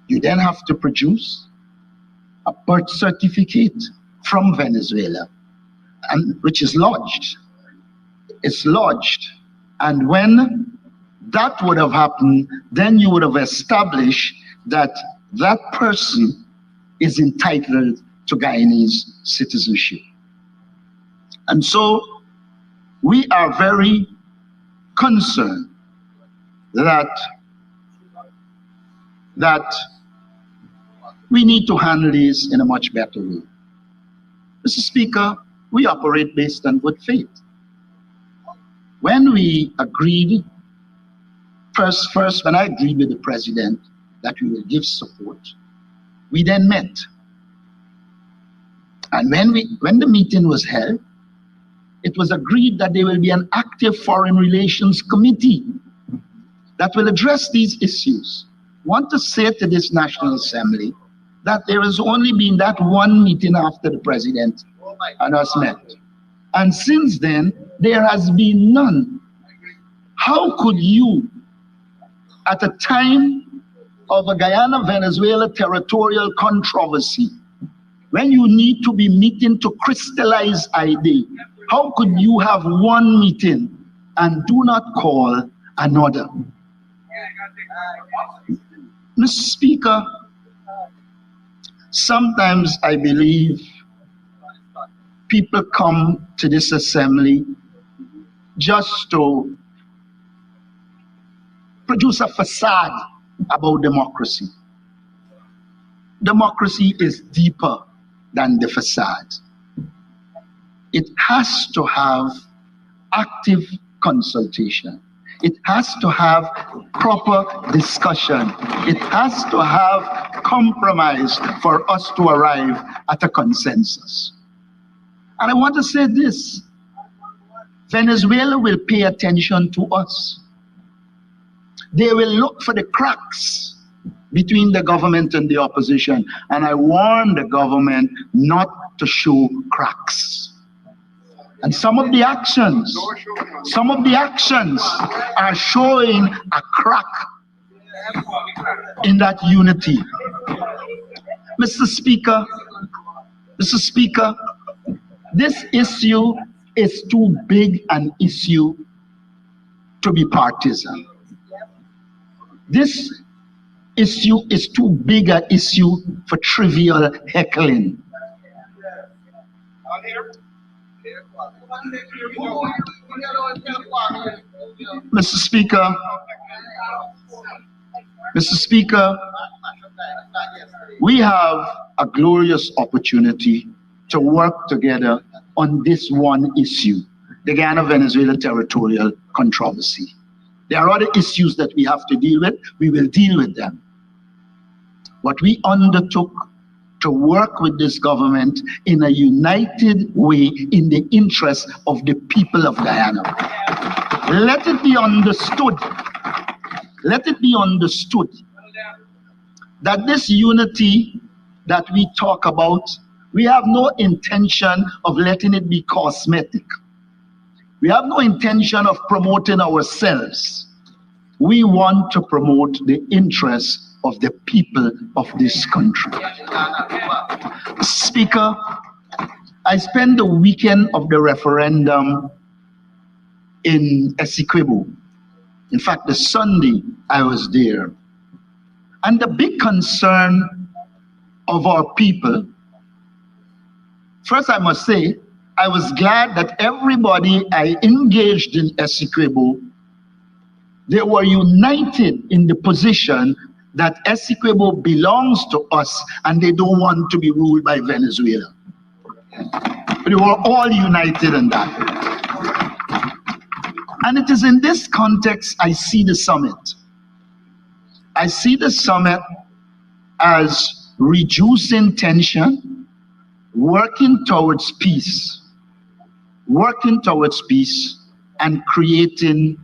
You then have to produce a birth certificate from Venezuela, which is lodged. It's lodged. And when that would have happened, then you would have established that that person is entitled to Guyanese citizenship. And so we are very concerned that we need to handle this in a much better way. Mr. Speaker, we operate based on good faith. When we agreed, first when I agreed with the President that we will give support, we then met. And when the meeting was held, it was agreed that there will be an active foreign relations committee that will address these issues. I want to say to this National Assembly that there has only been that one meeting after the President and us met. And since then, there has been none. How could you, at a time of a Guyana-Venezuela territorial controversy, when you need to be meeting to crystallize ID, how could you have one meeting and do not call another? Mr. Speaker, sometimes I believe people come to this assembly just to produce a facade about democracy. Democracy is deeper than the facade. It has to have active consultation. It has to have proper discussion. It has to have compromise for us to arrive at a consensus. And I want to say this, Venezuela will pay attention to us. They will look for the cracks between the government and the opposition. And I warn the government not to show cracks. And some of the actions are showing a crack in that unity. Mr. Speaker, this issue is too big an issue to be partisan. This issue is too big an issue for trivial heckling. Mr. Speaker, We have a glorious opportunity to work together on this one issue, the Guyana-Venezuela territorial controversy. There are other issues that we have to deal with. We will deal with them. But we undertook to work with this government in a united way in the interest of the people of Guyana. Let it be understood, that this unity that we talk about, we have no intention of letting it be cosmetic. We have no intention of promoting ourselves. We want to promote the interests of the people of this country. Speaker, I spent the weekend of the referendum in Essequibo. In fact, the Sunday I was there. And the big concern of our people, first I must say, I was glad that everybody I engaged in Essequibo, they were united in the position that Essequibo belongs to us and they don't want to be ruled by Venezuela. They were all united in that. And it is in this context I see the summit. I see the summit as reducing tension, working towards peace, and creating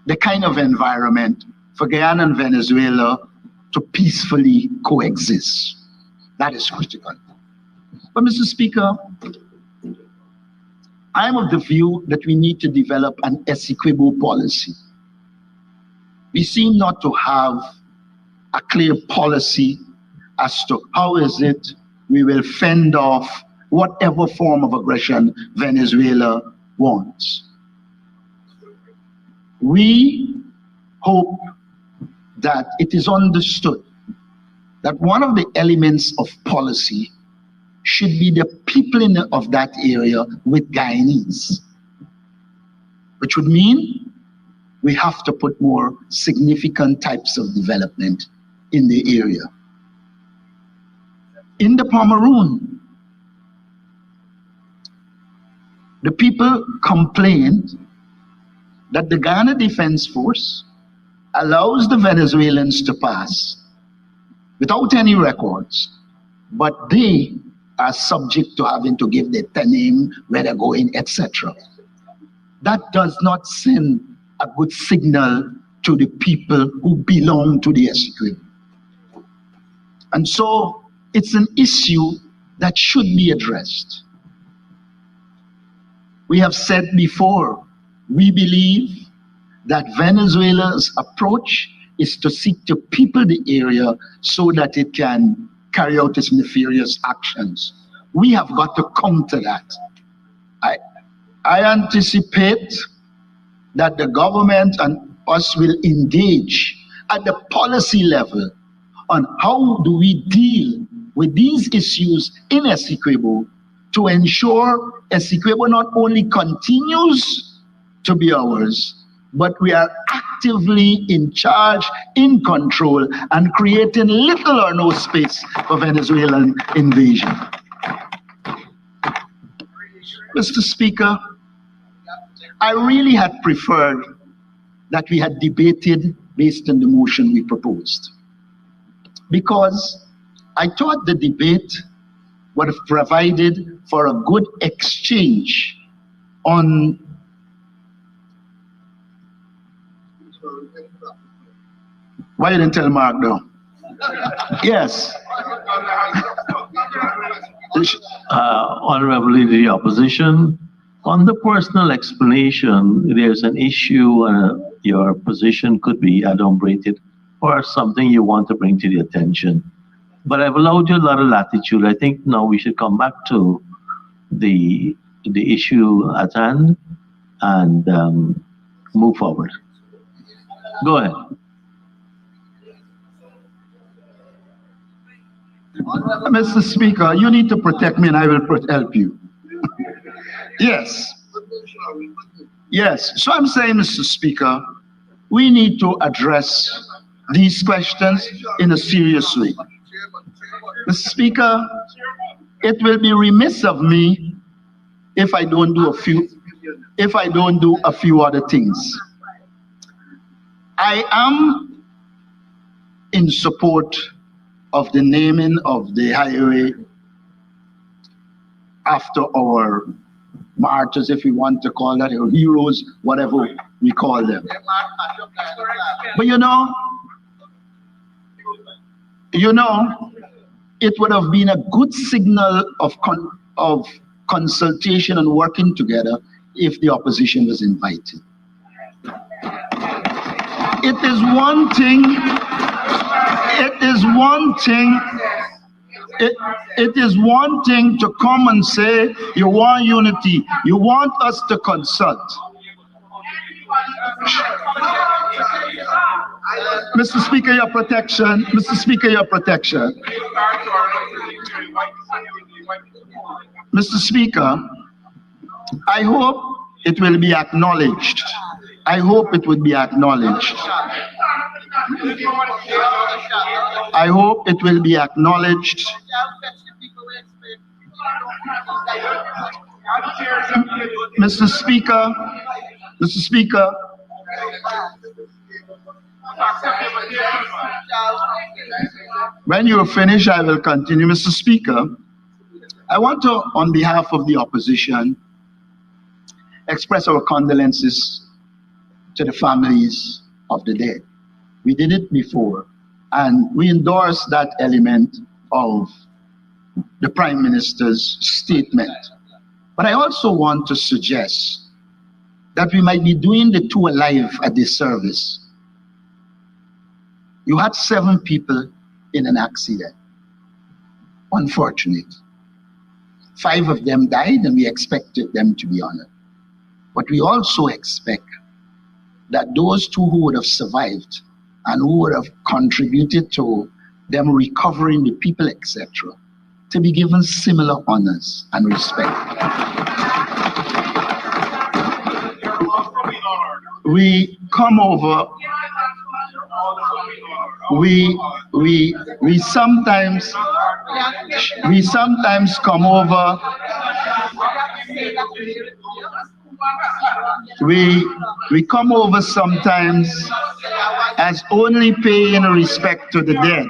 the kind of environment for Guyana and Venezuela to peacefully coexist. That is critical. But Mr. Speaker, I'm of the view that we need to develop an Essequibo policy. We seem not to have a clear policy as to how is it we will fend off whatever form of aggression Venezuela wants. We hope that it is understood that one of the elements of policy should be the people of that area with Guyanese, which would mean we have to put more significant types of development in the area. In the Pomeroon, the people complained that the Ghana Defense Force allows the Venezuelans to pass without any records, but they are subject to having to give their name, where they're going, etc. That does not send a good signal to the people who belong to the Essequibo. And so it's an issue that should be addressed. We have said before, we believe that Venezuela's approach is to seek to people the area so that it can carry out its nefarious actions. We have got to counter that. I anticipate that the government and us will engage at the policy level on how do we deal with these issues in Essequibo to ensure Essequibo not only continues to be ours, but we are actively in charge, in control, and creating little or no space for Venezuelan invasion. Mr. Speaker, I really had preferred that we had debated based on the motion we proposed, because I thought the debate would have provided for a good exchange on why you didn't tell Mark though? Yes. Honorable Leader of the Opposition, on the personal explanation, there's an issue, your position could be adumbrated or something you want to bring to the attention. But I've allowed you a lot of latitude. I think now we should come back to the issue at hand and move forward. Go ahead. Mr. Speaker, you need to protect me and I will help you. Yes. Yes. So I'm saying, Mr. Speaker, we need to address these questions in a serious way. Mr. Speaker, it will be remiss of me if I don't do a few other things. I am in support of the naming of the highway after our martyrs, if we want to call that, or heroes, whatever we call them. But you know, it would have been a good signal of consultation and working together if the opposition was invited. It is one thing to come and say you want unity, you want us to consult. Mr. Speaker, your protection. Mr. Speaker, your protection. Mr. Speaker, I hope it will be acknowledged. I hope it would be acknowledged. I hope it will be acknowledged. Mr. Speaker, Mr. Speaker, when you finish, I will continue. Mr. Speaker, I want to, on behalf of the opposition, express our condolences to the families of the dead. We did it before, and we endorse that element of the Prime Minister's statement. But I also want to suggest that we might be doing the two alive a disservice. You had 7 people in an accident. Unfortunate. 5 of them died, and we expected them to be honored. But we also expect that those 2 who would have survived and who would have contributed to them recovering the people, etc., to be given similar honors and respect. We come over, we sometimes come over, we come over sometimes as only paying respect to the dead.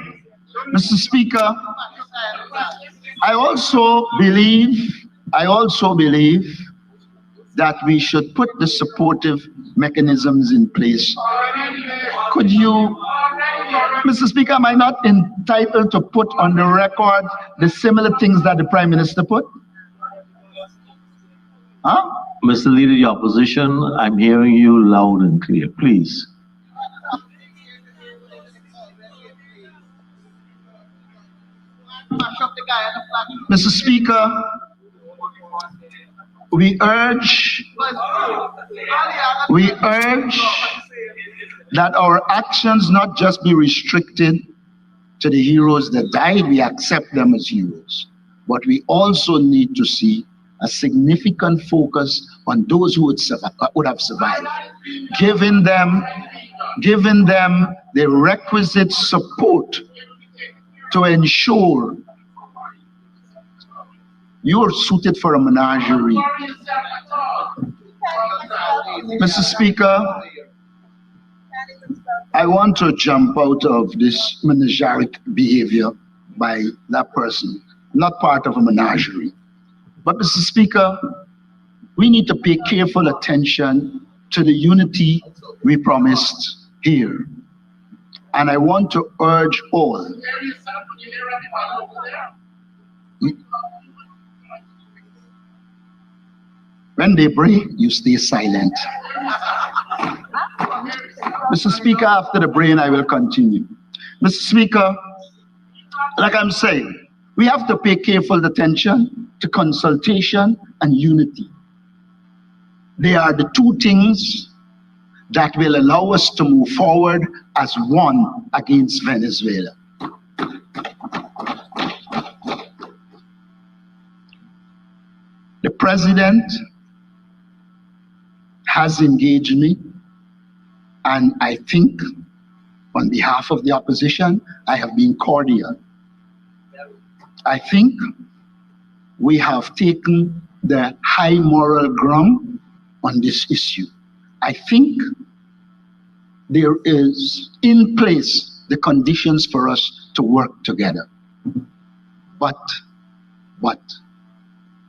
Mr. Speaker, I also believe that we should put the supportive mechanisms in place. Could you, Mr. Speaker, am I not entitled to put on the record the similar things that the Prime Minister put? Huh? Mr. Leader of the Opposition, I'm hearing you loud and clear. Please. Mr. Speaker, we urge that our actions not just be restricted to the heroes that died, we accept them as heroes, but we also need to see a significant focus on those who would have survived, giving them the requisite support to ensure you're suited for a menagerie. Mr. Speaker, I want to jump out of this manageric behavior by that person, not part of a menagerie. But Mr. Speaker, we need to pay careful attention to the unity we promised here. And I want to urge all. When they pray, you stay silent. Mr. Speaker, after the brain, I will continue. Mr. Speaker, like I'm saying, we have to pay careful attention to consultation and unity. They are the 2 things that will allow us to move forward as one against Venezuela. The President has engaged me, and I think On behalf of the opposition, I have been cordial. I think we have taken the high moral ground on this issue. I think there is in place the conditions for us to work together. But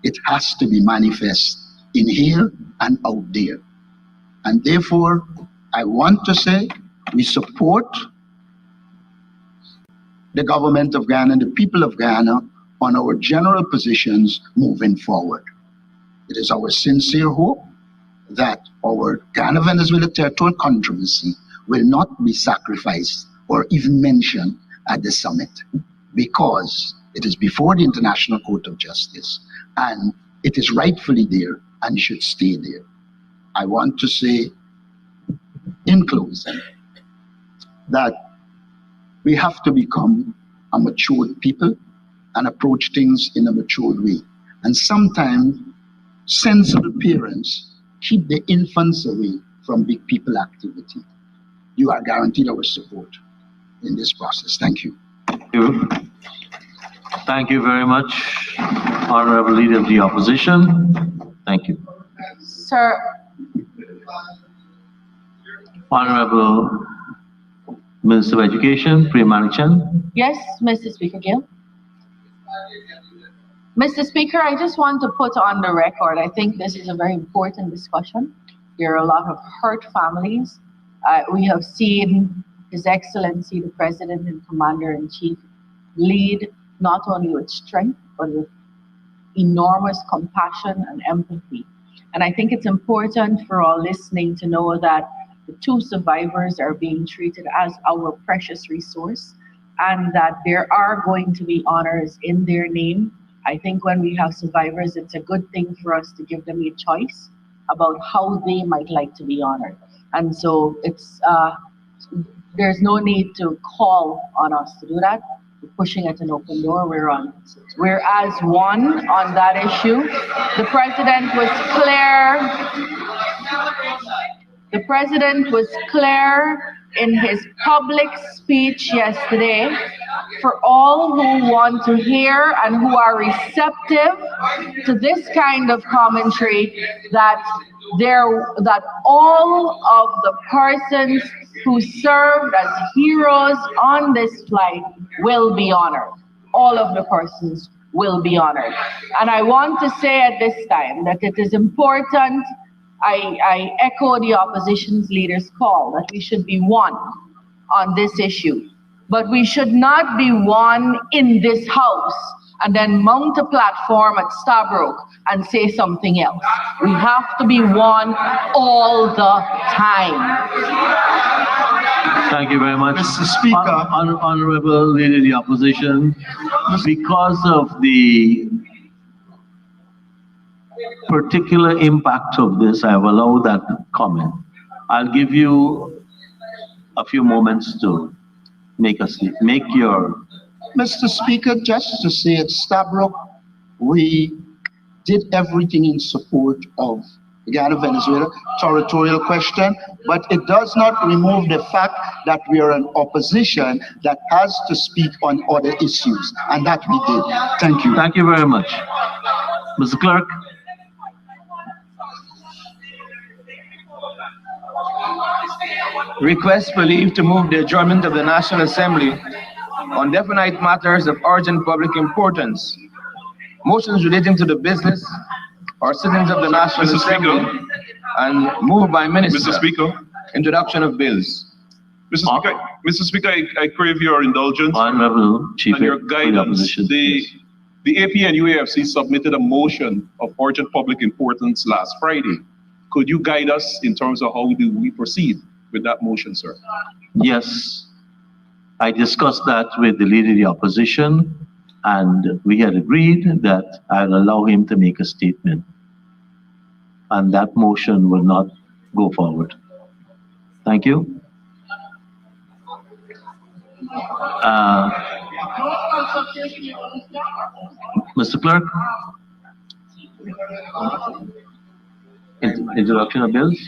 it has to be manifest in here and out there. And therefore, I want to say we support the government of Guyana and the people of Guyana on our general positions moving forward. It is our sincere hope that our Guyana-Venezuela territorial controversy will not be sacrificed or even mentioned at the summit, because it is before the International Court of Justice and it is rightfully there and should stay there. I want to say in closing that we have to become a matured people and approach things in a matured way. And sometimes sensible parents keep the infants away from big people activity. You are guaranteed our support in this process. Thank you. Thank you. Thank you very much, Honorable Leader of the Opposition. Thank you. Sir. Honorable Minister of Education, Priya Manichan. Yes, Mr. Speaker Gill. Mr. Speaker, I just want to put on the record, I think this is a very important discussion. There are a lot of hurt families. We have seen His Excellency, the President and Commander-in-Chief, lead not only with strength, but with enormous compassion and empathy. And I think it's important for all listening to know that the two survivors are being treated as our precious resource, and that there are going to be honors in their name. I think when we have survivors, it's a good thing for us to give them a choice about how they might like to be honored. And so it's there's no need to call on us to do that. We're pushing at an open door. We're as one on that issue. The president was clear. The president was clear in his public speech yesterday for all who want to hear and who are receptive to this kind of commentary, that all of the persons who served as heroes on this flight will be honored. All of the persons will be honored. And I want to say at this time that it is important. I echo the opposition's leader's call that we should be one on this issue, but we should not be one in this house and then mount a platform at Stabroek and say something else. We have to be one all the time. Thank you very much. Mr. Speaker. Honorable Leader of the Opposition, because of the particular impact of this, I will allow that comment. I'll give you a few moments to make your... Mr. Speaker, just to say at Stabroek, we did everything in support of the Guyana-Venezuela territorial question, but it does not remove the fact that we are an opposition that has to speak on other issues, and that we did. Thank you. Thank you very much. Mr. Clerk. Request for leave to move the adjournment of the National Assembly on definite matters of urgent public importance. Motions relating to the business or sittings of the National Assembly and moved by Minister. Mr. Speaker. Introduction of bills. Mr. Speaker, I crave your indulgence Honorable Chief and your guidance. The AP and UAFC submitted a motion of urgent public importance last Friday. Could you guide us in terms of how do we proceed with that motion, sir? Yes, I discussed that with the Leader of the Opposition, and we had agreed that I'll allow him to make a statement, and that motion will not go forward. Thank you. Mr. Clerk, introduction of bills?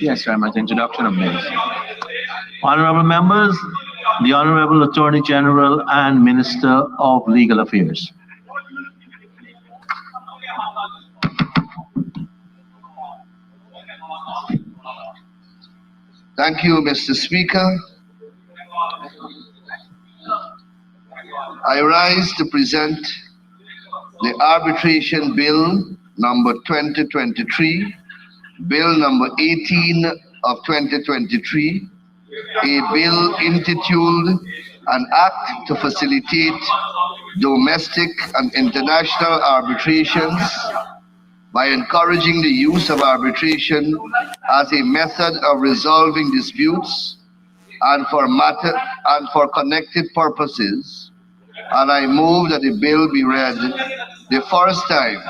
Yes, sir, introduction of bills. Honorable members, the Honorable Attorney General and Minister of Legal Affairs. Thank you, Mr. Speaker. I rise to present the Arbitration Bill number 2023, Bill number 18 of 2023, a bill intituled An Act to Facilitate Domestic and International Arbitrations by encouraging the use of arbitration as a method of resolving disputes and for connected purposes. And I move that the bill be read the first time.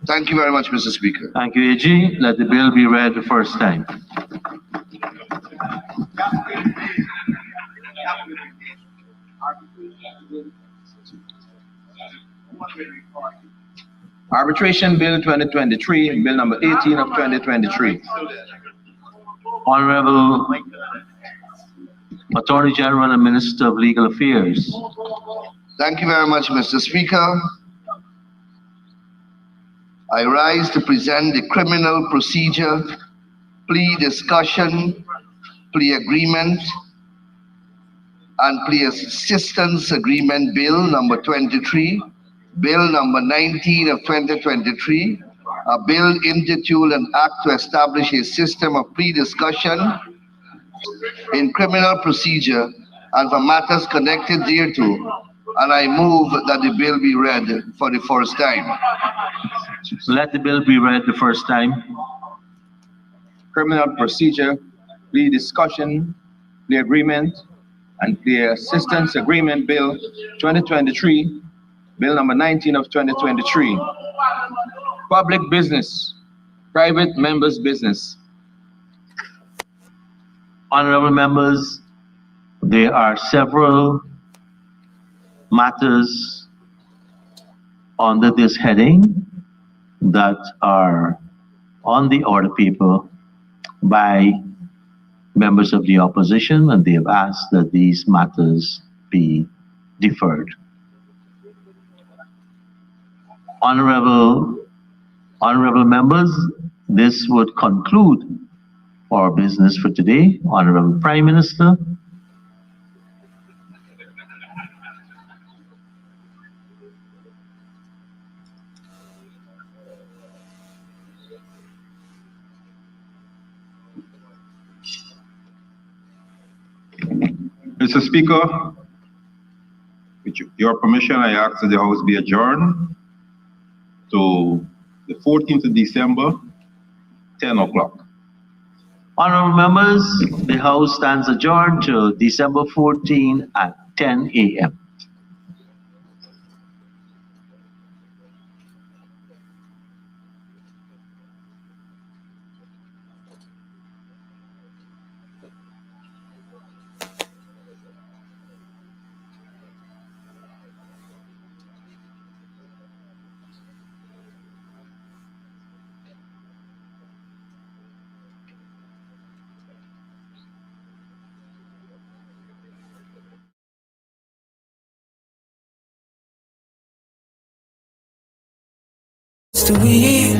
Thank you very much, Mr. Speaker. Thank you, AG. Let the bill be read the first time. Arbitration Bill 2023, Bill number 18 of 2023. Honorable Attorney General and Minister of Legal Affairs. Thank you very much, Mr. Speaker. I rise to present the Criminal Procedure, Plea Discussion, Plea Agreement, and Plea Assistance Agreement Bill number 23, Bill number 19 of 2023, a bill intituled An Act to Establish a System of Plea Discussion in Criminal Procedure and for matters connected thereto, and I move that the bill be read for the first time. Let the bill be read the first time. Criminal Procedure, Plea Discussion, Plea Agreement, and Plea Assistance Agreement Bill 2023, Bill number 19 of 2023. Public Business, Private Members' Business. Honorable members, there are several matters under this heading that are on the order paper by members of the opposition, and they have asked that these matters be deferred. Honorable members, this would conclude our business for today. Honorable Prime Minister. Mr. Speaker, with your permission, I ask that the House be adjourned to the 14th of December, 10 o'clock. Honorable members, the House stands adjourned till December 14 at 10 a.m. To we,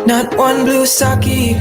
not one blue saki.